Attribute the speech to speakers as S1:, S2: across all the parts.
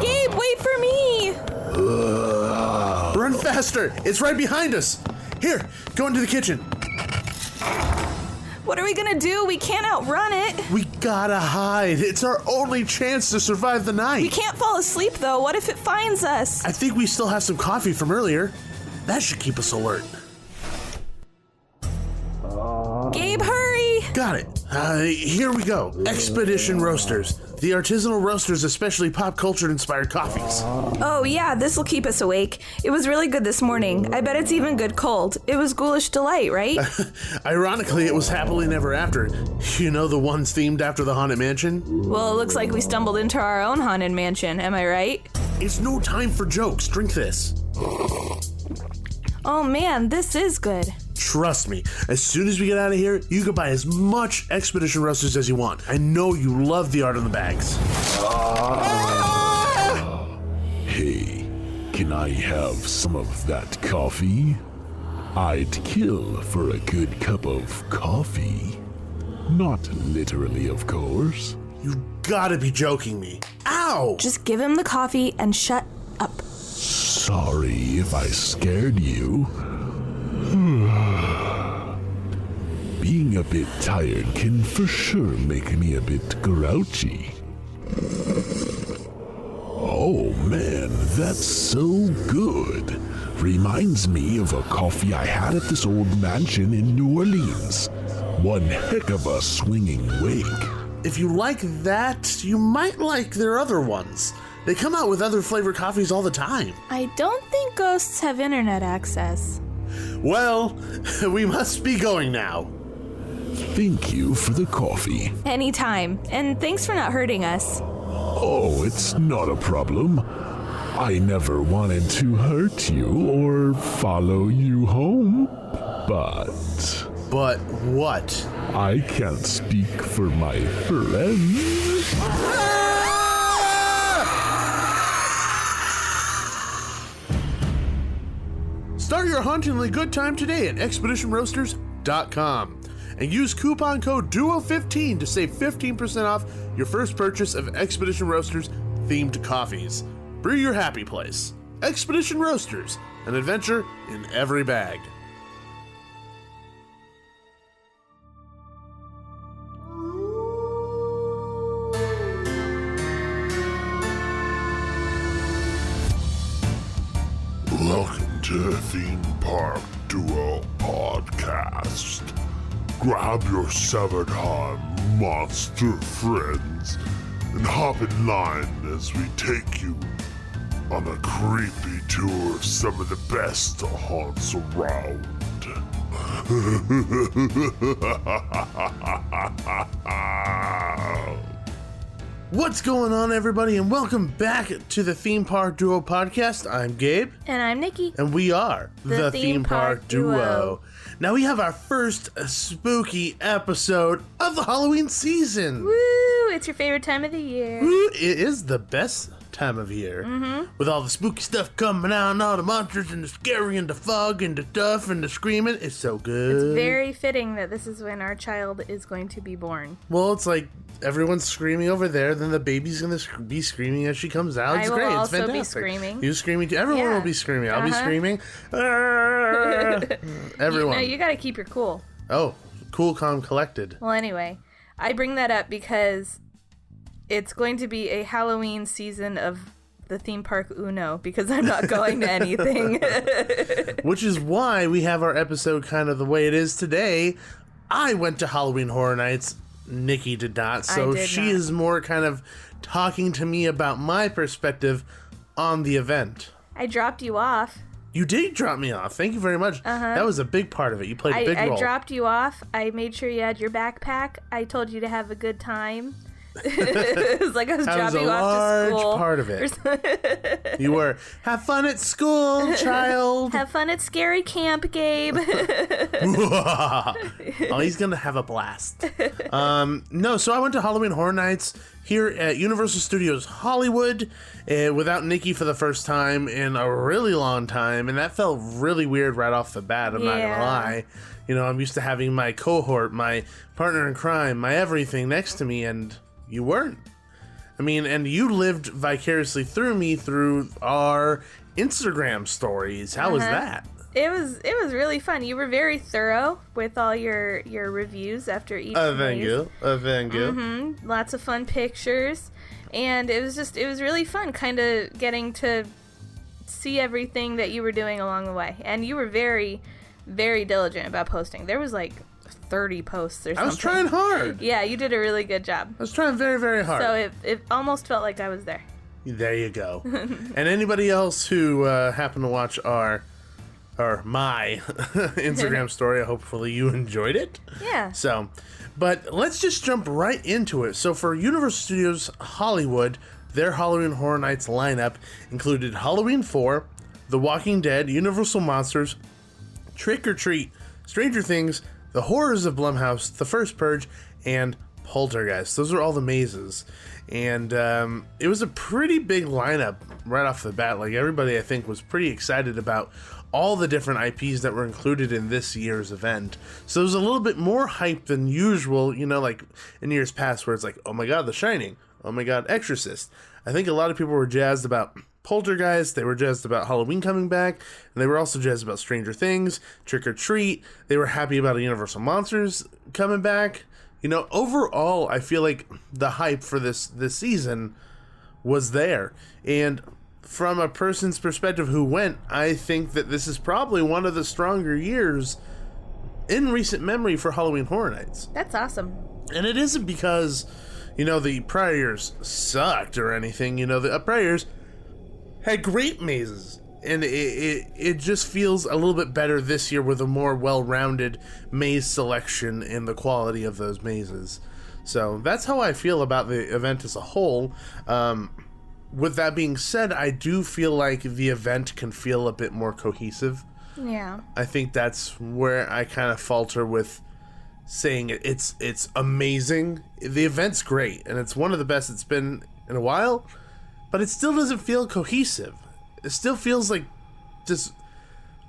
S1: Gabe, wait for me!
S2: Run faster! It's right behind us! Here, go into the kitchen.
S1: What are we gonna do? We can't outrun it.
S2: We gotta hide. It's our only chance to survive the night.
S1: We can't fall asleep, though. What if it finds us?
S2: I think we still have some coffee from earlier. That should keep us alert.
S1: Gabe, hurry!
S2: Got it. Here we go. Expedition Roasters. The artisanal roasters, especially pop culture inspired coffees.
S1: Oh yeah, this'll keep us awake. It was really good this morning. I bet it's even good cold. It was Ghoulish Delight, right?
S2: Ironically, it was Happily Never After. You know, the ones themed after the Haunted Mansion?
S1: Well, it looks like we stumbled into our own haunted mansion, am I right?
S2: It's no time for jokes. Drink this.
S1: Oh man, this is good.
S2: Trust me, as soon as we get out of here, you can buy as much Expedition Roasters as you want. I know you love the art on the bags.
S3: Hey, can I have some of that coffee? I'd kill for a good cup of coffee. Not literally, of course.
S2: You gotta be joking me. Ow!
S1: Just give him the coffee and shut up.
S3: Sorry if I scared you. Being a bit tired can for sure make me a bit grouchy. Oh man, that's so good. Reminds me of a coffee I had at this old mansion in New Orleans. One heck of a swinging wake.
S2: If you like that, you might like their other ones. They come out with other flavored coffees all the time.
S1: I don't think ghosts have internet access.
S2: Well, we must be going now.
S3: Thank you for the coffee.
S1: Anytime, and thanks for not hurting us.
S3: Oh, it's not a problem. I never wanted to hurt you or follow you home, but...
S2: But what?
S3: I can't speak for my friends.
S2: Start your hauntingly good time today at expeditionroasters.com and use coupon code DUO15 to save 15% off your first purchase of Expedition Roasters themed coffees. Brew your happy place. Expedition Roasters, an adventure in every bag.
S4: Welcome to Theme Park Duo Podcast. Grab your severed heart monster friends and hop in line as we take you on a creepy tour of some of the best haunts around.
S2: What's going on, everybody, and welcome back to the Theme Park Duo Podcast. I'm Gabe.
S1: And I'm Nikki.
S2: And we are
S1: The Theme Park Duo.
S2: Now we have our first spooky episode of the Halloween season.
S1: Woo! It's your favorite time of the year.
S2: Woo, it is the best time of year. Mm-hmm. With all the spooky stuff coming out and all the monsters and the scary and the fog and the stuff and the screaming. It's so good.
S1: It's very fitting that this is when our child is going to be born.
S2: Well, it's like everyone's screaming over there, then the baby's going to be screaming as she comes out. It's great.
S1: I
S2: It's
S1: will also
S2: fantastic.
S1: be screaming.
S2: You're screaming too. Everyone
S1: Yeah.
S2: will be screaming. I'll be
S1: Uh-huh.
S2: screaming. Everyone.
S1: You gotta keep your cool.
S2: Oh, cool, calm, collected.
S1: Well, anyway, I bring that up because it's going to be a Halloween season of the theme park Uno because I'm not going to anything.
S2: Which is why we have our episode kind of the way it is today. I went to Halloween Horror Nights. Nikki did not, so she
S1: not.
S2: is more kind of talking to me about my perspective on the event.
S1: I dropped you off.
S2: You did drop me off. Thank you very much.
S1: Uh-huh.
S2: That was a big part of it. You played a big role.
S1: I dropped you off. I made sure you had your backpack. I told you to have a good time. It was like I was
S2: That was
S1: dropping
S2: a
S1: you off to
S2: large
S1: school.
S2: part of it. You were, have fun at school, child.
S1: Have fun at scary camp, Gabe.
S2: Oh, he's gonna have a blast. No, so I went to Halloween Horror Nights here at Universal Studios Hollywood without Nikki for the first time in a really long time, and that felt really weird right off the bat. I'm not gonna lie. You know, I'm used to having my cohort, my partner in crime, my everything next to me, and you weren't. I mean, and you lived vicariously through me through our Instagram stories. How was that?
S1: It was really fun. You were very thorough with all your reviews after each
S2: Thank
S1: maze.
S2: you. Thank you.
S1: Mm-hmm. Lots of fun pictures. And it was really fun kind of getting to see everything that you were doing along the way. And you were very, very diligent about posting. There was like 30 posts or something.
S2: I was trying hard.
S1: Yeah, you did a really good job.
S2: I was trying very, very hard.
S1: So it almost felt like I was there.
S2: There you go. And anybody else who happened to watch my Instagram story, hopefully you enjoyed it.
S1: Yeah.
S2: So, but let's just jump right into it. So for Universal Studios Hollywood, their Halloween Horror Nights lineup included Halloween 4, The Walking Dead, Universal Monsters, Trick or Treat, Stranger Things, The Horrors of Blumhouse, The First Purge, and Poltergeist. Those are all the mazes. And it was a pretty big lineup right off the bat. Like, everybody, I think, was pretty excited about all the different IPs that were included in this year's event. So it was a little bit more hype than usual, you know, like in years past where it's like, oh my god, The Shining. Oh my god, Exorcist. I think a lot of people were jazzed about Poltergeist. They were jazzed about Halloween coming back. And they were also jazzed about Stranger Things, Trick or Treat. They were happy about Universal Monsters coming back. You know, overall, I feel like the hype for this season was there. And from a person's perspective who went, I think that this is probably one of the stronger years in recent memory for Halloween Horror Nights.
S1: That's awesome.
S2: And it isn't because, you know, the prior years sucked or anything. You know, the prior years had great mazes. And it just feels a little bit better this year with a more well-rounded maze selection and the quality of those mazes. So that's how I feel about the event as a whole. With that being said, I do feel like the event can feel a bit more cohesive.
S1: Yeah.
S2: I think that's where I kind of falter with saying it's amazing. The event's great, and it's one of the best it's been in a while, but it still doesn't feel cohesive. It still feels like just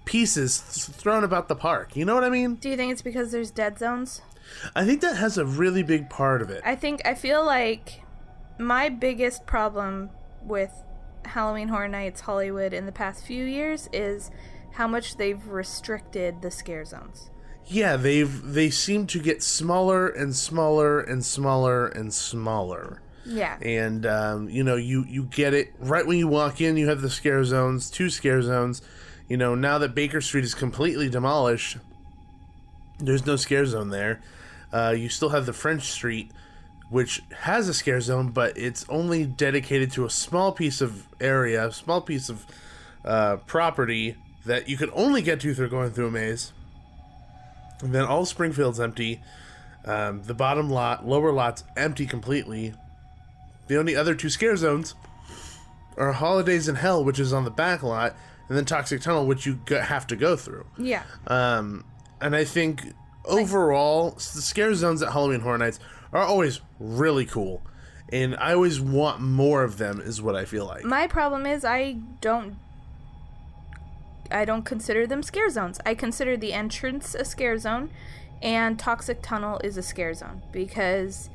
S2: pieces thrown about the park. You know what I mean?
S1: Do you think it's because there's dead zones?
S2: I think that has a really big part of it.
S1: I feel like my biggest problem with Halloween Horror Nights Hollywood in the past few years is how much they've restricted the scare zones.
S2: Yeah, they seem to get smaller and smaller and smaller and smaller.
S1: Yeah.
S2: And, you know, you get it right when you walk in. You have the scare zones, 2 scare zones. You know, now that Baker Street is completely demolished, there's no scare zone there. You still have the French Street, which has a scare zone, but it's only dedicated to a small piece of area, a small piece of property that you can only get to through going through a maze. And then all Springfield's empty. The bottom lot, lower lot's empty completely. The only other 2 scare zones are Holidays in Hell, which is on the back lot, and then Toxic Tunnel, which you have to go through.
S1: Yeah.
S2: And I think overall, the scare zones at Halloween Horror Nights are always really cool. And I always want more of them, is what I feel like.
S1: My problem is I don't consider them scare zones. I consider the entrance a scare zone, and Toxic Tunnel is a scare zone, because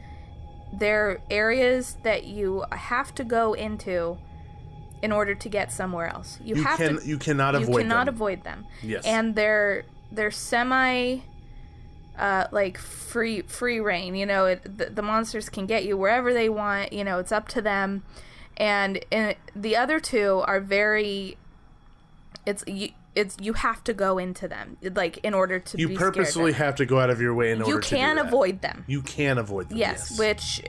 S1: they're areas that you have to go into in order to get somewhere else. You cannot avoid them.
S2: Yes.
S1: And they're semi like free reign. You know, the monsters can get you wherever they want. You know, it's up to them. And the other 2 are very. You have to go into them, like, in order to be scared.
S2: You purposely have to go out of your way in order to do that.
S1: You can avoid them.
S2: You can avoid them,
S1: yes. Which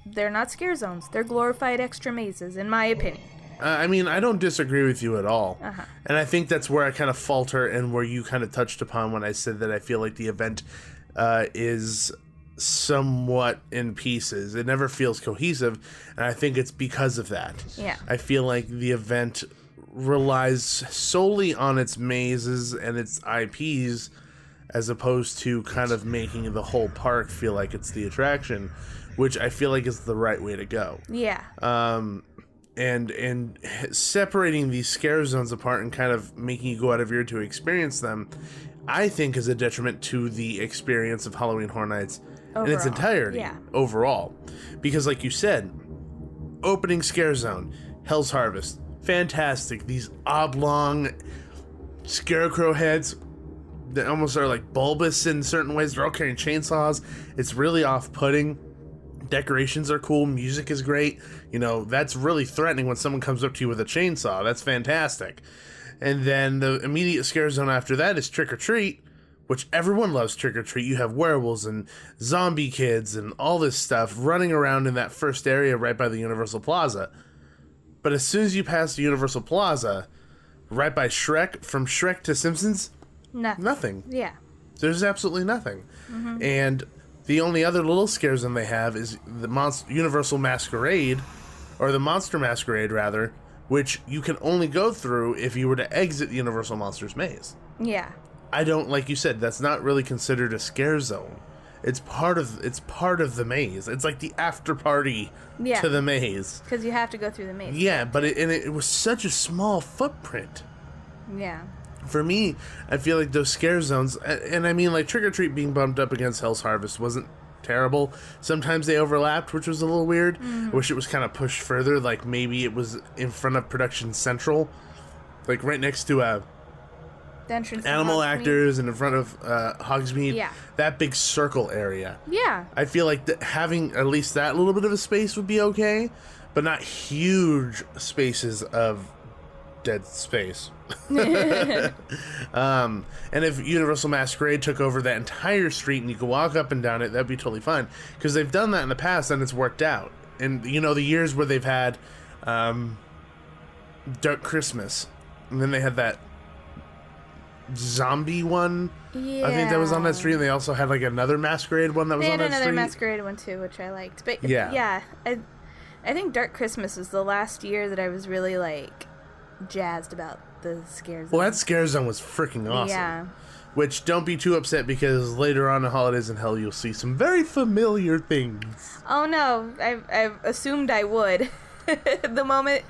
S1: they're not scare zones. They're glorified extra mazes, in my opinion.
S2: I mean, I don't disagree with you at all.
S1: Uh-huh.
S2: And I think that's where I kind of falter and where you kind of touched upon when I said that I feel like the event is somewhat in pieces. It never feels cohesive, and I think it's because of that.
S1: Yeah.
S2: I feel like the event relies solely on its mazes and its IPs as opposed to kind of making the whole park feel like it's the attraction, which I feel like is the right way to go.
S1: Yeah.
S2: And separating these scare zones apart and kind of making you go out of your way to experience them, I think is a detriment to the experience of Halloween Horror Nights in its entirety
S1: Yeah.
S2: overall. Because like you said, opening scare zone, Hell's Harvest, fantastic. These oblong scarecrow heads that almost are like bulbous in certain ways. They're all carrying chainsaws. It's really off-putting. Decorations are cool. Music is great. You know, that's really threatening when someone comes up to you with a chainsaw. That's fantastic. And then the immediate scare zone after that is Trick or Treat, which everyone loves Trick or Treat. You have werewolves and zombie kids and all this stuff running around in that first area right by the Universal Plaza. But as soon as you pass the Universal Plaza, right by Shrek, from Shrek to Simpsons, nothing.
S1: Yeah.
S2: There's absolutely nothing. And the only other little scare zone they have is the Universal Masquerade, or the Monster Masquerade, rather, which you can only go through if you were to exit the Universal Monsters Maze.
S1: Yeah.
S2: I don't, like you said, that's not really considered a scare zone. It's part of the maze. It's like the after party to the maze.
S1: Because you have to go through the maze.
S2: Yeah, but it was such a small footprint.
S1: Yeah.
S2: For me, I feel like those scare zones, and I mean, like, Trick or Treat being bumped up against Hell's Harvest wasn't terrible. Sometimes they overlapped, which was a little weird. I wish it was kind of pushed further, like maybe it was in front of Production Central, like right next to
S1: The entrance to
S2: Animal
S1: Hogsmeade.
S2: Actors and in front of Hogsmeade.
S1: Yeah.
S2: That big circle area.
S1: Yeah.
S2: I feel like having at least that little bit of a space would be okay, but not huge spaces of dead space. And if Universal Masquerade took over that entire street and you could walk up and down it, that'd be totally fine. Because they've done that in the past and it's worked out. And, you know, the years where they've had Dark Christmas, and then they had that zombie one.
S1: Yeah.
S2: I think that was on that street, and they also had like another Masquerade one that was
S1: They
S2: on
S1: had
S2: that
S1: another
S2: street.
S1: Masquerade one too, which I liked. But
S2: Yeah.
S1: I think Dark Christmas was the last year that I was really like jazzed about the scare zone.
S2: Well, that scare zone was freaking awesome.
S1: Yeah.
S2: Which, don't be too upset, because later on in Holidays in Hell, you'll see some very familiar things.
S1: Oh no, I assumed I would. the moment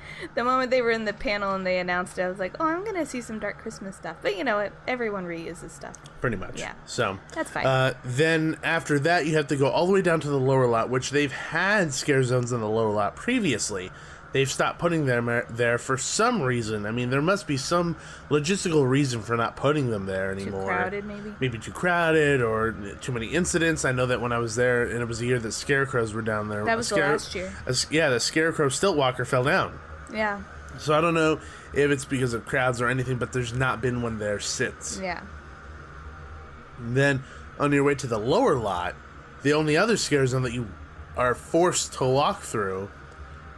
S1: they were in the panel and they announced it, I was like, oh, I'm gonna see some Dark Christmas stuff. But you know what? Everyone reuses stuff.
S2: Pretty much.
S1: Yeah.
S2: So
S1: That's fine.
S2: Then after that, you have to go all the way down to the lower lot, which they've had scare zones in the lower lot previously. They've stopped putting them there for some reason. I mean, there must be some logistical reason for not putting them there anymore.
S1: Too crowded, maybe?
S2: Maybe too crowded or too many incidents. I know that when I was there, and it was the year that scarecrows were down there.
S1: That was the last year.
S2: The scarecrow stilt walker fell down.
S1: Yeah.
S2: So I don't know if it's because of crowds or anything, but there's not been one there since.
S1: Yeah.
S2: And then on your way to the lower lot, the only other scare zone that you are forced to walk through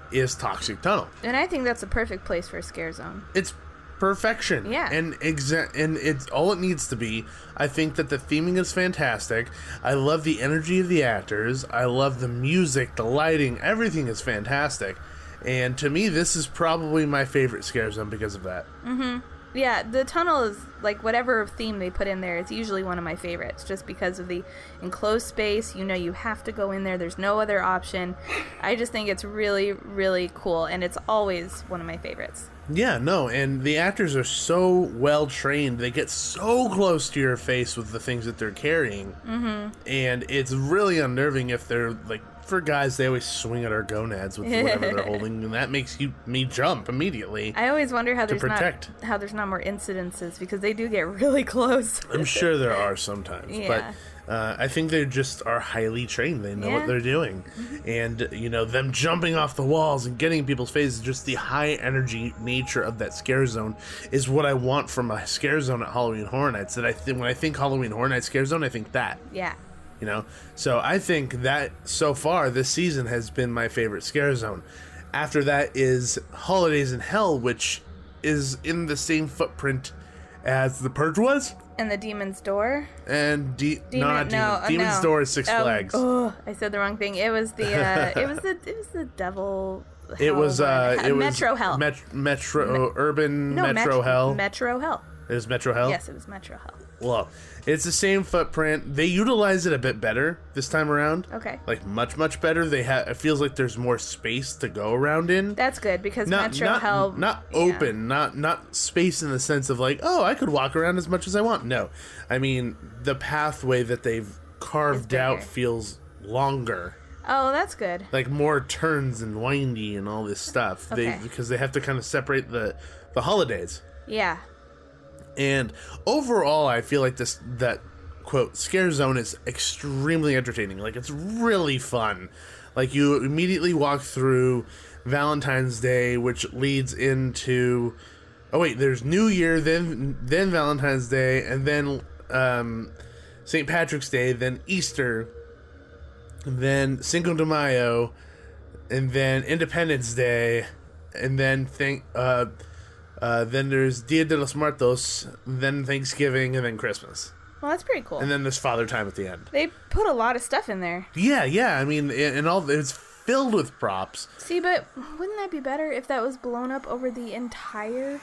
S2: is Toxic Tunnel.
S1: And I think that's a perfect place for a scare zone.
S2: It's perfection.
S1: Yeah.
S2: And it's all it needs to be. I think that the theming is fantastic. I love the energy of the actors. I love the music, the lighting, everything is fantastic. And to me, this is probably my favorite scare zone because of that.
S1: Yeah, the tunnel is, like, whatever theme they put in there, it's usually one of my favorites, just because of the enclosed space. You know, you have to go in there. There's no other option. I just think it's really, really cool, and it's always one of my favorites.
S2: Yeah, no, and the actors are so well trained. They get so close to your face with the things that they're carrying. And it's really unnerving if they're, like, for guys, they always swing at our gonads with whatever they're holding, and that makes me jump immediately.
S1: I always wonder how there's
S2: protect.
S1: not more incidences, because they do get really close.
S2: I'm sure there are sometimes,
S1: Yeah.
S2: but I think they just are highly trained. They know what they're doing. And, you know, them jumping off the walls and getting in people's faces, just the high energy nature of that scare zone is what I want from a scare zone at Halloween Horror Nights. That when I think Halloween Horror Nights scare zone, I think that.
S1: Yeah.
S2: You know, so I think that so far this season has been my favorite scare zone. After that is Holidays in Hell, which is in the same footprint as The Purge was,
S1: And the Demon's Door?
S2: and Demon's
S1: no.
S2: Door is Six Flags.
S1: Oh, I said the wrong thing. It was the it was the devil.
S2: It was
S1: Metro Hell.
S2: Metro Urban
S1: No,
S2: Metro Hell.
S1: Metro Hell.
S2: It was Metro Hell.
S1: Yes, it was Metro Hell.
S2: Well, it's the same footprint. They utilize it a bit better this time around.
S1: Okay.
S2: Like much better. It feels like there's more space to go around in.
S1: That's good, because Metro Hell.
S2: Not open, not space in the sense of like, oh, I could walk around as much as I want. No, I mean the pathway that they've carved out feels longer.
S1: Oh, that's good.
S2: Like more turns and windy and all this stuff.
S1: Okay.
S2: Because they have to kind of separate the holidays.
S1: Yeah.
S2: And overall, I feel like that quote scare zone is extremely entertaining. Like, it's really fun. Like, you immediately walk through Valentine's Day, which leads into there's New Year, then Valentine's Day, and then St. Patrick's Day, then Easter, then Cinco de Mayo, and then Independence Day, and then then there's Dia de los Muertos, then Thanksgiving, and then Christmas.
S1: Well, that's pretty cool.
S2: And then there's Father Time at the end.
S1: They put a lot of stuff in there.
S2: Yeah. I mean, it's filled with props.
S1: See, but wouldn't that be better if that was blown up over the entire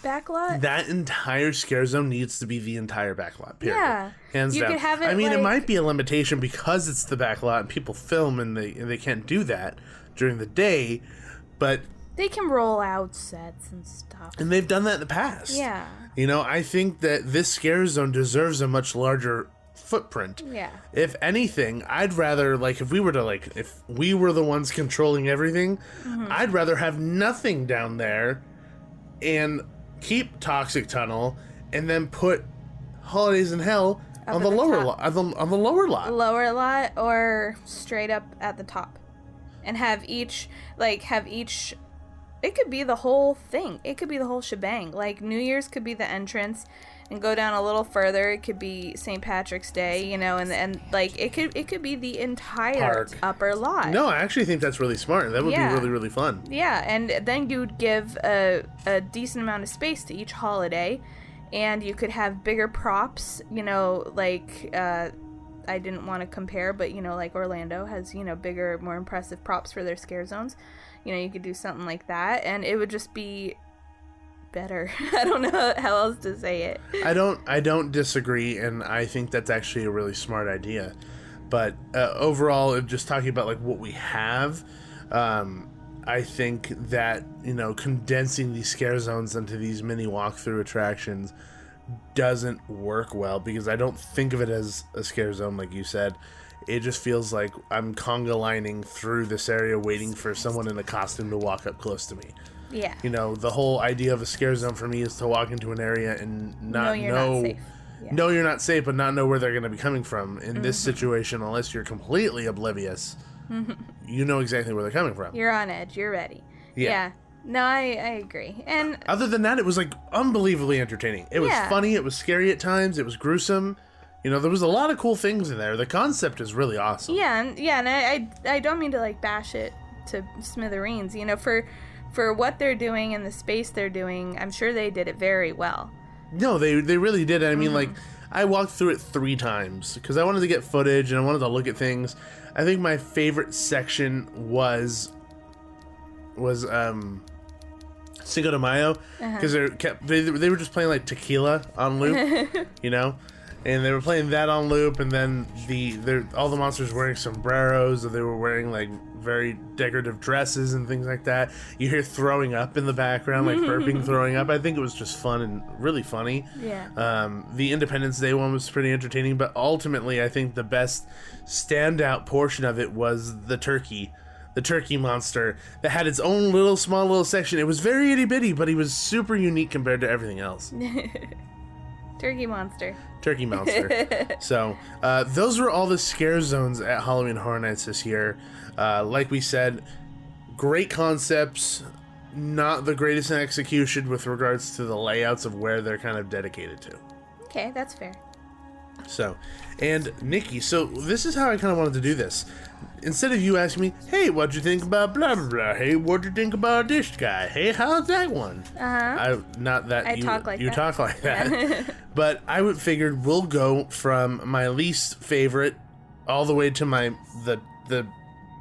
S1: backlot?
S2: That entire scare zone needs to be the entire backlot, period.
S1: Yeah.
S2: Hands
S1: you
S2: down.
S1: Could have it,
S2: I mean,
S1: like,
S2: it might be a limitation because it's the backlot and people film and they can't do that during the day, but
S1: they can roll out sets and stuff.
S2: And they've done that in the past.
S1: Yeah.
S2: You know, I think that this scare zone deserves a much larger footprint.
S1: Yeah.
S2: If anything, I'd rather, like, if we were the ones controlling everything, I'd rather have nothing down there and keep Toxic Tunnel and then put Holidays in Hell on the lower lot. On the lower lot.
S1: Lower lot or straight up at the top. And have each it could be the whole thing. It could be the whole shebang. Like, New Year's could be the entrance, and go down a little further. It could be St. Patrick's Day, you know, and like it could be the entire upper lot.
S2: No, I actually think that's really smart. That would be really, really fun.
S1: Yeah, and then you'd give a decent amount of space to each holiday, and you could have bigger props. You know, like I didn't want to compare, but you know, like Orlando has, you know, bigger, more impressive props for their scare zones. You know, you could do something like that, and it would just be better. I don't know how else to say it.
S2: I don't disagree, and I think that's actually a really smart idea. But overall, just talking about like what we have, I think that, you know, condensing these scare zones into these mini walkthrough attractions doesn't work well, because I don't think of it as a scare zone like you said. It just feels like I'm conga lining through this area waiting for someone in a costume to walk up close to me.
S1: Yeah.
S2: You know, the whole idea of a scare zone for me is to walk into an area and not
S1: you're not safe. Yeah.
S2: know you're not safe, but not know where they're going to be coming from. In this situation, unless you're completely oblivious, you know exactly where they're coming from.
S1: You're on edge. You're ready. Yeah. No, I agree. And
S2: other than that, it was like unbelievably entertaining. It was funny. It was scary at times. It was gruesome. You know, there was a lot of cool things in there. The concept is really awesome.
S1: Yeah, and I don't mean to like bash it to smithereens. You know, for what they're doing and the space they're doing, I'm sure they did it very well.
S2: No, they really did. I mean, like, I walked through it 3 times because I wanted to get footage and I wanted to look at things. I think my favorite section was Cinco de Mayo, because they were just playing like Tequila on loop, you know, and they were playing that on loop, and then all the monsters were wearing sombreros, or they were wearing like very decorative dresses and things like that. You hear throwing up in the background, like burping, throwing up. I think it was just fun and really funny.
S1: Yeah.
S2: The Independence Day one was pretty entertaining, but ultimately I think the best standout portion of it was the turkey monster that had its own small little section. It was very itty bitty, but he was super unique compared to everything else.
S1: Turkey monster. So those were all the scare zones at Halloween Horror Nights this year. Like we said, great concepts, not the greatest in execution with regards to the layouts of where they're kind of dedicated to. Okay, that's fair.
S2: So, and Nikki, so this is how I kind of wanted to do this. Instead of you asking me, hey, what'd you think about blah, blah, blah? Hey, what'd you think about this guy? Hey, how's that one? You talk like that. But I figured we'll go from my least favorite all the way to the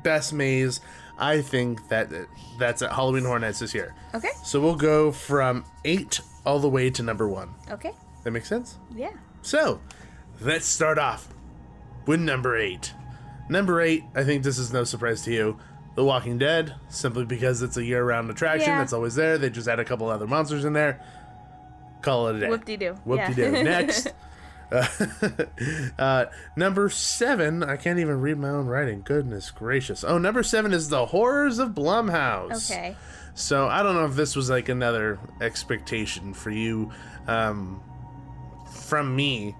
S2: best maze I think that's at Halloween Horror Nights this year.
S1: Okay.
S2: So we'll go from 8 all the way to number 1.
S1: Okay.
S2: That makes sense?
S1: Yeah.
S2: So, let's start off with number 8. Number 8, I think this is no surprise to you, The Walking Dead, simply because it's a year-round attraction that's always there. They just add a couple other monsters in there. Call it a day.
S1: Whoop-de-doo.
S2: Whoop-de-doo.
S1: Yeah.
S2: Next, Number 7, I can't even read my own writing. Goodness gracious. Oh, number 7 is The Horrors of Blumhouse.
S1: Okay.
S2: So I don't know if this was like another expectation for you from me,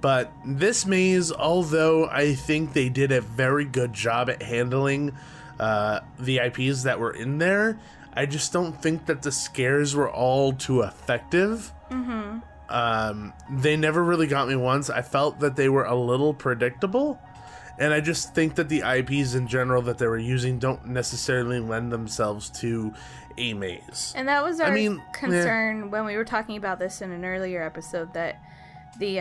S2: but this maze, although I think they did a very good job at handling the IPs that were in there, I just don't think that the scares were all too effective. They never really got me once. I felt that they were a little predictable, and I just think that the IPs in general that they were using don't necessarily lend themselves to a maze.
S1: And that was our concern when we were talking about this in an earlier episode, that the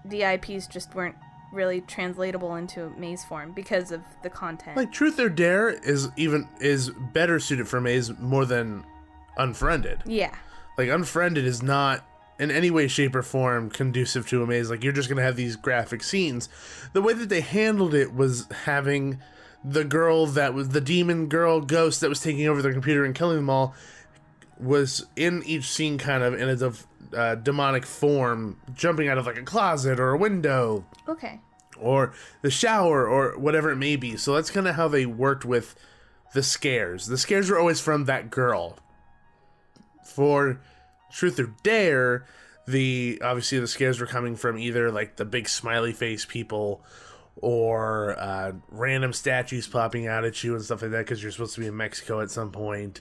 S1: IPs just weren't really translatable into maze form because of the content.
S2: Like Truth or Dare is better suited for maze more than Unfriended.
S1: Yeah.
S2: Like Unfriended is not in any way, shape, or form conducive to a maze. Like you're just gonna have these graphic scenes. The way that they handled it was having the girl that was the demon girl ghost that was taking over their computer and killing them all was in each scene kind of in a demonic form, jumping out of like a closet or a window.
S1: Okay.
S2: Or the shower or whatever it may be. So that's kind of how they worked with the scares. The scares were always from that girl. For Truth or Dare, obviously the scares were coming from either like the big smiley face people or random statues popping out at you and stuff like that because you're supposed to be in Mexico at some point.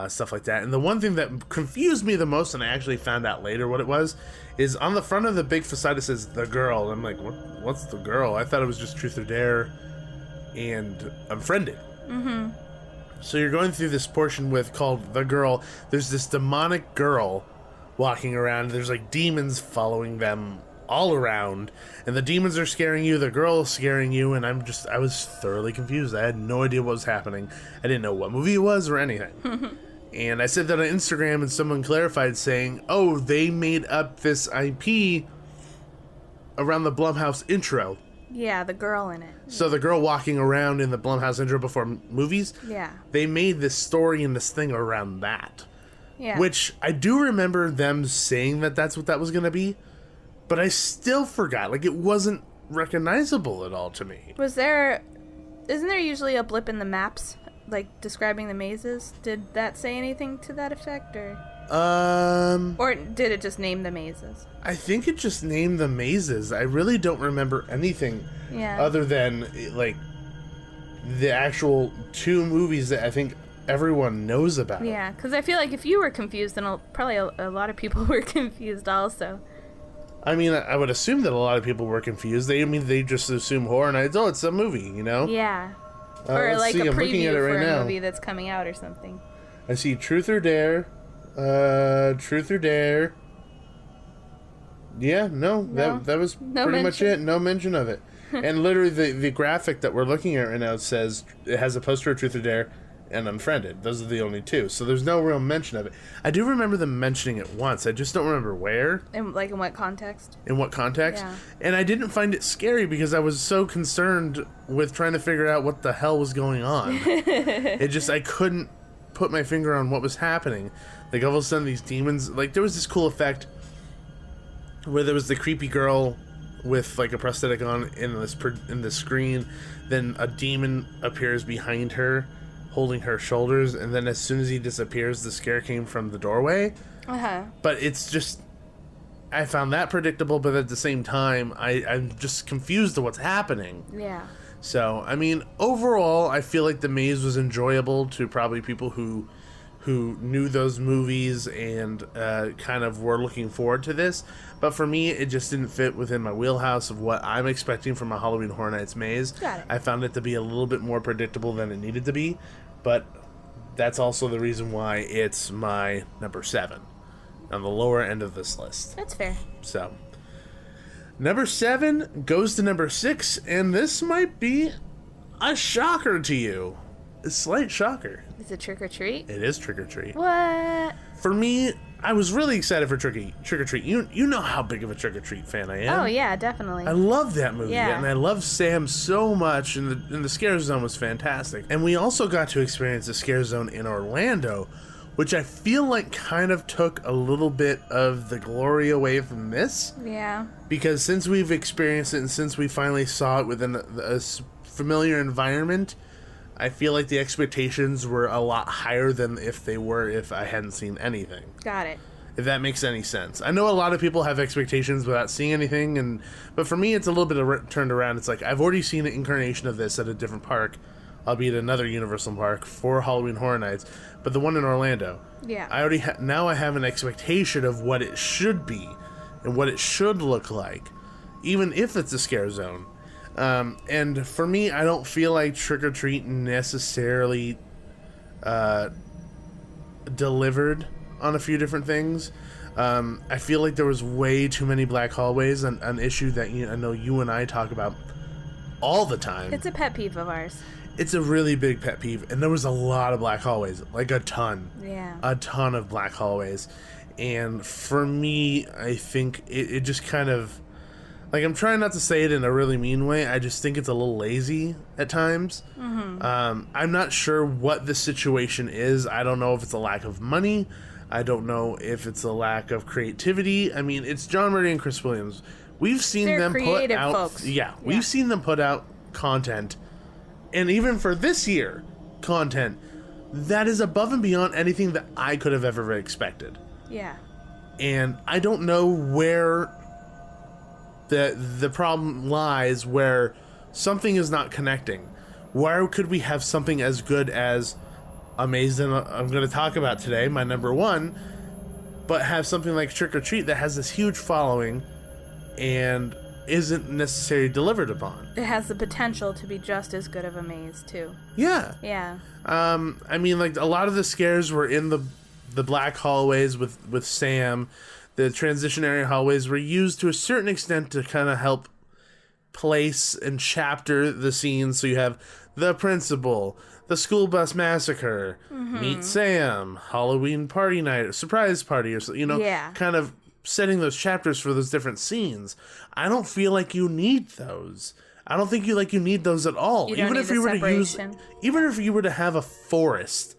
S2: Stuff like that. And the one thing that confused me the most, and I actually found out later what it was, is on the front of the big facade it says The Girl. I'm like, what's The Girl? I thought it was just Truth or Dare and Unfriended. Mm-hmm. So you're going through this portion called The Girl. There's this demonic girl walking around. There's like demons following them all around, and the demons are scaring you, the girl is scaring you, and I was thoroughly confused. I had no idea what was happening. I didn't know what movie it was or anything. And I said that on Instagram, and someone clarified saying, oh, they made up this IP around the Blumhouse intro.
S1: Yeah, the girl in it.
S2: So the girl walking around in the Blumhouse intro before movies,
S1: yeah,
S2: they made this story and this thing around that.
S1: Yeah.
S2: Which I do remember them saying that that's what that was going to be. But I still forgot. Like, it wasn't recognizable at all to me.
S1: Isn't there usually a blip in the maps, like, describing the mazes? Did that say anything to that effect, or? Or did it just name the mazes?
S2: I think it just named the mazes. I really don't remember anything other than, like, the actual 2 movies that I think everyone knows about.
S1: Yeah, because I feel like if you were confused, then probably a lot of people were confused also.
S2: I mean, I would assume that a lot of people were confused. They just assume Horror Nights. Oh, it's a movie, you know?
S1: Yeah. Or like a
S2: I'm
S1: preview
S2: at it
S1: for
S2: right
S1: a
S2: now.
S1: movie that's coming out or something.
S2: I see Truth or Dare. Truth or Dare. Yeah, no. That was pretty much it. No mention of it. And literally the graphic that we're looking at right now says it has a poster of Truth or Dare and Unfriended. Those are the only 2. So there's no real mention of it. I do remember them mentioning it once. I just don't remember where.
S1: In what context?
S2: In what context?
S1: Yeah.
S2: And I didn't find it scary because I was so concerned with trying to figure out what the hell was going on. I couldn't put my finger on what was happening. Like, all of a sudden these demons, like, there was this cool effect where there was the creepy girl with like a prosthetic on in the screen, then a demon appears behind her holding her shoulders, and then as soon as he disappears, the scare came from the doorway. But it's just, I found that predictable, but at the same time I'm just confused to what's happening.
S1: Yeah.
S2: So I mean, overall I feel like the maze was enjoyable to probably people who knew those movies and kind of were looking forward to this. But for me, it just didn't fit within my wheelhouse of what I'm expecting from a Halloween Horror Nights maze.
S1: Got it.
S2: I found it to be a little bit more predictable than it needed to be. But that's also the reason why it's my number 7 on the lower end of this list.
S1: That's fair.
S2: So, number 7 goes to number 6, and this might be a shocker to you. A slight shocker.
S1: Is it Trick or Treat?
S2: It is Trick or Treat.
S1: What?
S2: For me, I was really excited for Trick or Treat. You know how big of a Trick or Treat fan I am.
S1: Oh yeah, definitely.
S2: I love that movie,
S1: Yeah.
S2: and I love Sam so much, and the Scare Zone was fantastic. And we also got to experience the Scare Zone in Orlando, which I feel like kind of took a little bit of the glory away from this.
S1: Yeah.
S2: Because since we've experienced it and since we finally saw it within a familiar environment, I feel like the expectations were a lot higher than if I hadn't seen anything.
S1: Got it.
S2: If that makes any sense. I know a lot of people have expectations without seeing anything, but for me, it's a little bit turned around. It's like, I've already seen an incarnation of this at a different park, albeit another Universal park, for Halloween Horror Nights, but the one in Orlando.
S1: Yeah.
S2: I already now I have an expectation of what it should be and what it should look like, even if it's a scare zone. And for me, I don't feel like Trick or Treat necessarily delivered on a few different things. I feel like there was way too many black hallways, an issue that I know you and I talk about all the time.
S1: It's a pet peeve of ours.
S2: It's a really big pet peeve, and there was a lot of black hallways, like a ton.
S1: Yeah.
S2: A ton of black hallways. And for me, I think it just kind of, like, I'm trying not to say it in a really mean way, I just think it's a little lazy at times. Mm-hmm. I'm not sure what the situation is. I don't know if it's a lack of money. I don't know if it's a lack of creativity. I mean, it's John Murray and Chris Williams. We've seen
S1: They're
S2: them put
S1: creative
S2: out...
S1: folks.
S2: Yeah, we've seen them put out content. And even for this year, content that is above and beyond anything that I could have ever expected.
S1: Yeah.
S2: And I don't know where the problem lies, where something is not connecting. Why could we have something as good as Amazing, I'm going to talk about today, my number one, but have something like Trick or Treat that has this huge following and isn't necessarily delivered upon?
S1: It has the potential to be just as good of a maze, too.
S2: Yeah.
S1: Yeah.
S2: I mean, like, a lot of the scares were in the black hallways with Sam. The transition area hallways were used to a certain extent to kind of help place and chapter the scenes. So you have the principal, the school bus massacre, Meet Sam, Halloween party night, surprise party, or kind of setting those chapters for those different scenes. I don't feel like you need those. I don't think you need those at all.
S1: You don't
S2: even
S1: need
S2: if
S1: the
S2: you were
S1: separation.
S2: even if you were to have a forest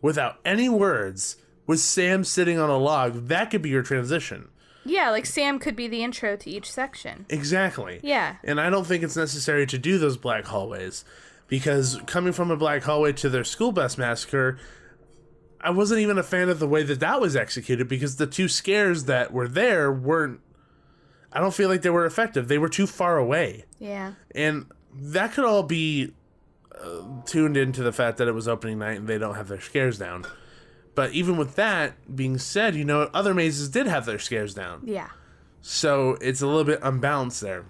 S2: without any words, with Sam sitting on a log, that could be your transition.
S1: Yeah, like Sam could be the intro to each section.
S2: Exactly.
S1: Yeah.
S2: And I don't think it's necessary to do those black hallways, because coming from a black hallway to their school bus massacre, I wasn't even a fan of the way that was executed, because the two scares that were there weren't, I don't feel like they were effective. They were too far away. Yeah. And that could all be tuned into the fact that it was opening night and they don't have their scares down. But even with that being said, other mazes did have their scares down. Yeah. So it's a little bit unbalanced there.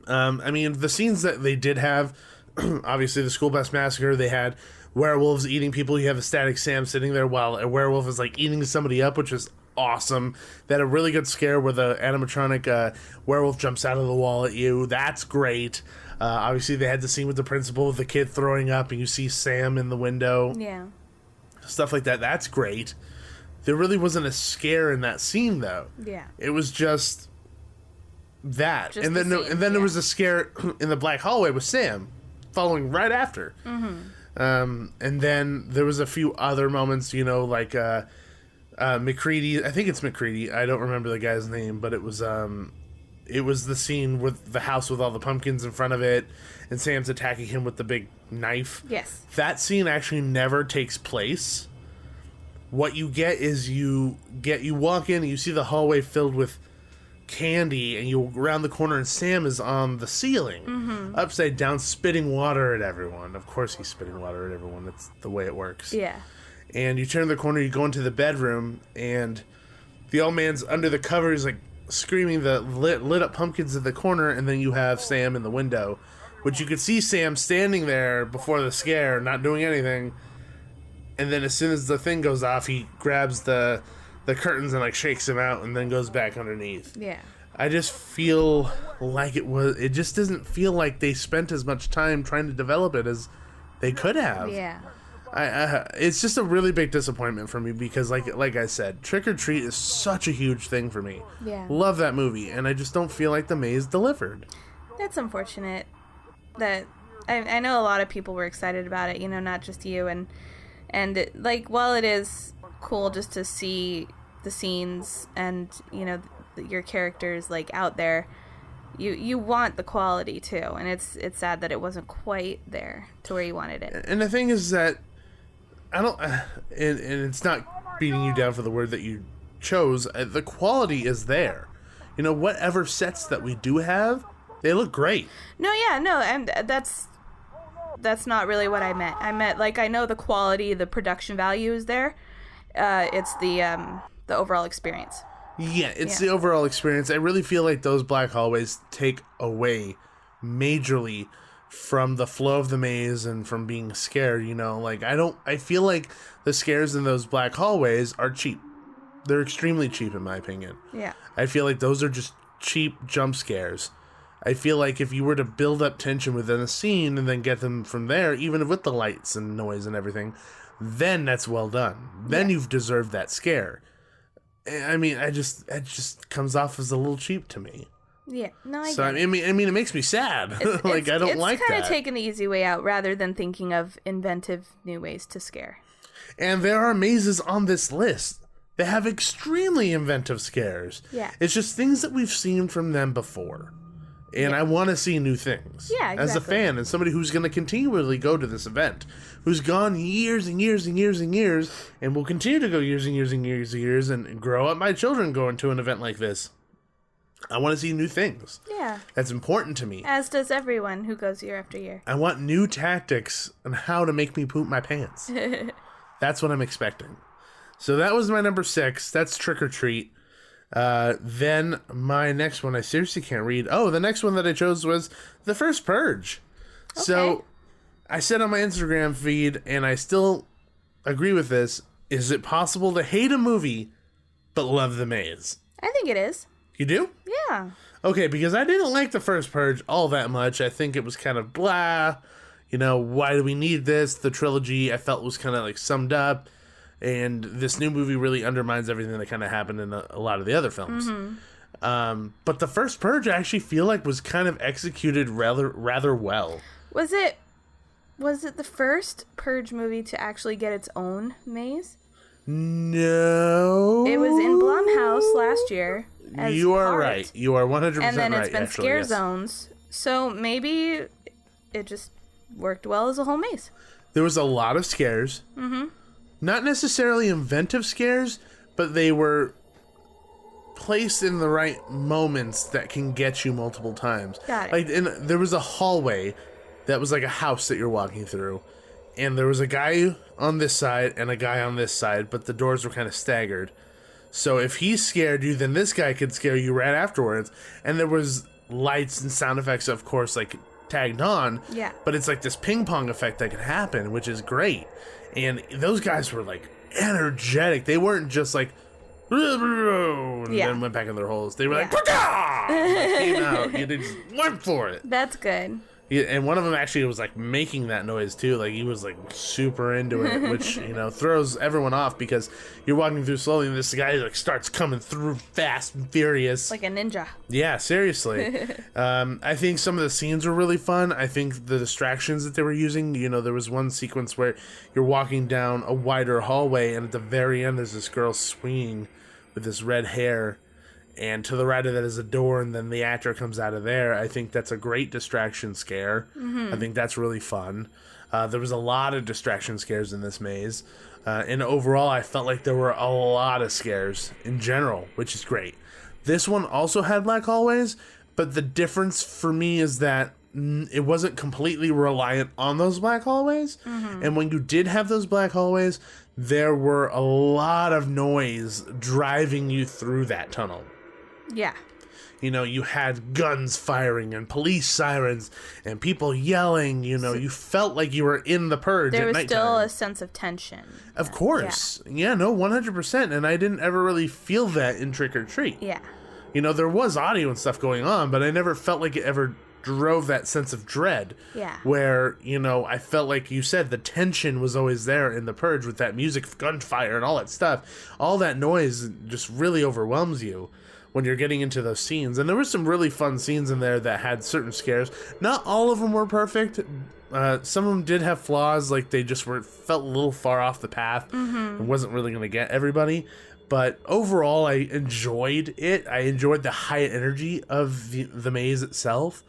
S2: I mean, the scenes that they did have, obviously the school bus massacre, they had werewolves eating people. You have a static Sam sitting there while a werewolf is like eating somebody up, which is awesome. They had a really good scare where the animatronic werewolf jumps out of the wall at you. That's great. Obviously they had the scene with the principal with the kid throwing up and you see Sam in the window. Yeah. Stuff like that. That's great. There really wasn't a scare in that scene, though. Yeah. It was just that. And then there was a scare in the black hallway with Sam following right after. Mm-hmm. And then there was a few other moments, like McCready. I think it's McCready. I don't remember the guy's name, but it was the scene with the house with all the pumpkins in front of it, and Sam's attacking him with the big knife. Yes. That scene actually never takes place. What you get is you walk in and you see the hallway filled with candy, and you round the corner and Sam is on the ceiling, upside down, spitting water at everyone. Of course he's spitting water at everyone. That's the way it works. Yeah. And you turn the corner, you go into the bedroom, and the old man's under the covers, like, screaming the lit up pumpkins in the corner, and then you have Sam in the window, which you could see Sam standing there before the scare, not doing anything, and then as soon as the thing goes off, he grabs the curtains and like shakes them out and then goes back underneath. Yeah. I just feel like it just doesn't feel like they spent as much time trying to develop it as they could have. Yeah. It's just a really big disappointment for me, because like I said, Trick or Treat is such a huge thing for me. Yeah. Love that movie, and I just don't feel like the maze delivered.
S1: That's unfortunate. That I know a lot of people were excited about it, not just you, and And while it is cool just to see the scenes and your characters out there, you want the quality too, and it's sad that it wasn't quite there to where you wanted it.
S2: And the thing is that I don't, and it's not beating you down for the word that you chose. The quality is there. Whatever sets that we do have, they look great. No,
S1: and that's not really what I meant. I meant I know the quality, the production value is there. It's the overall experience.
S2: Yeah, it's the overall experience. I really feel like those black hallways take away majorly from the flow of the maze and from being scared, I feel like the scares in those black hallways are cheap. They're extremely cheap in my opinion.
S1: Yeah.
S2: I feel like those are just cheap jump scares. I feel like if you were to build up tension within a scene and then get them from there, even with the lights and noise and everything, then that's well done. Then you've deserved that scare. I mean, it just comes off as a little cheap to me.
S1: Yeah, no, I
S2: So
S1: get it.
S2: I mean, it makes me sad. I don't like that.
S1: It's kind of taking the easy way out rather than thinking of inventive new ways to scare.
S2: And there are mazes on this list that have extremely inventive scares.
S1: Yeah.
S2: It's just things that we've seen from them before. And I want to see new things.
S1: Yeah, exactly.
S2: As a fan and somebody who's going to continually go to this event, who's gone years and years and years and years, and will continue to go years and years and years and years, and grow up my children going to an event like this. I want to see new things.
S1: Yeah.
S2: That's important to me.
S1: As does everyone who goes year after year.
S2: I want new tactics on how to make me poop my pants. That's what I'm expecting. So that was my number 6. That's Trick or Treat. Then my next one, I seriously can't read. Oh, the next one that I chose was The First Purge.
S1: Okay.
S2: So I said on my Instagram feed, and I still agree with this, is it possible to hate a movie but love the maze?
S1: I think it is.
S2: You do?
S1: Yeah.
S2: Okay, because I didn't like The First Purge all that much. I think it was kind of blah. Why do we need this? The trilogy I felt was kind of summed up. And this new movie really undermines everything that kind of happened in a lot of the other films. Mm-hmm. But The First Purge, I actually feel like was kind of executed rather well.
S1: Was it the first Purge movie to actually get its own maze?
S2: No.
S1: It was in Blumhouse last year.
S2: You are right. You are 100% right.
S1: And then it's been
S2: actually,
S1: scare
S2: yes.
S1: zones. So maybe it just worked well as a whole maze.
S2: There was a lot of scares. Mm-hmm. Not necessarily inventive scares, but they were placed in the right moments that can get you multiple times.
S1: Got it.
S2: There was a hallway that was like a house that you're walking through, and there was a guy on this side and a guy on this side, but the doors were kind of staggered. So if he scared you, then this guy could scare you right afterwards. And there was lights and sound effects, of course, tagged on.
S1: Yeah.
S2: But it's this ping pong effect that can happen, which is great. And those guys were energetic. They weren't just and then went back in their holes. They were came out. You just went for it.
S1: That's good.
S2: Yeah, and one of them actually was making that noise too. He was super into it, which throws everyone off because you're walking through slowly and this guy starts coming through fast and furious,
S1: like a ninja.
S2: Yeah, seriously. I think some of the scenes were really fun. I think the distractions that they were using. There was one sequence where you're walking down a wider hallway, and at the very end, there's this girl swinging with this red hair. And to the right of that is a door, and then the actor comes out of there. I think that's a great distraction scare. Mm-hmm. I think that's really fun. There was a lot of distraction scares in this maze. And overall, I felt like there were a lot of scares in general, which is great. This one also had black hallways, but the difference for me is that it wasn't completely reliant on those black hallways. Mm-hmm. And when you did have those black hallways, there were a lot of noise driving you through that tunnel.
S1: Yeah.
S2: You had guns firing and police sirens and people yelling. You felt like you were in the Purge
S1: there
S2: at
S1: was
S2: nighttime.
S1: Still a sense of tension.
S2: Of course. Yeah, no, 100%. And I didn't ever really feel that in Trick or Treat.
S1: Yeah.
S2: There was audio and stuff going on, but I never felt like it ever drove that sense of dread.
S1: Yeah.
S2: Where, I felt like you said the tension was always there in the Purge with that music, gunfire, and all that stuff. All that noise just really overwhelms you when you're getting into those scenes. And there were some really fun scenes in there that had certain scares. Not all of them were perfect. Some of them did have flaws, like they just felt a little far off the path and wasn't really going to get everybody. But overall, I enjoyed it. I enjoyed the high energy of the maze itself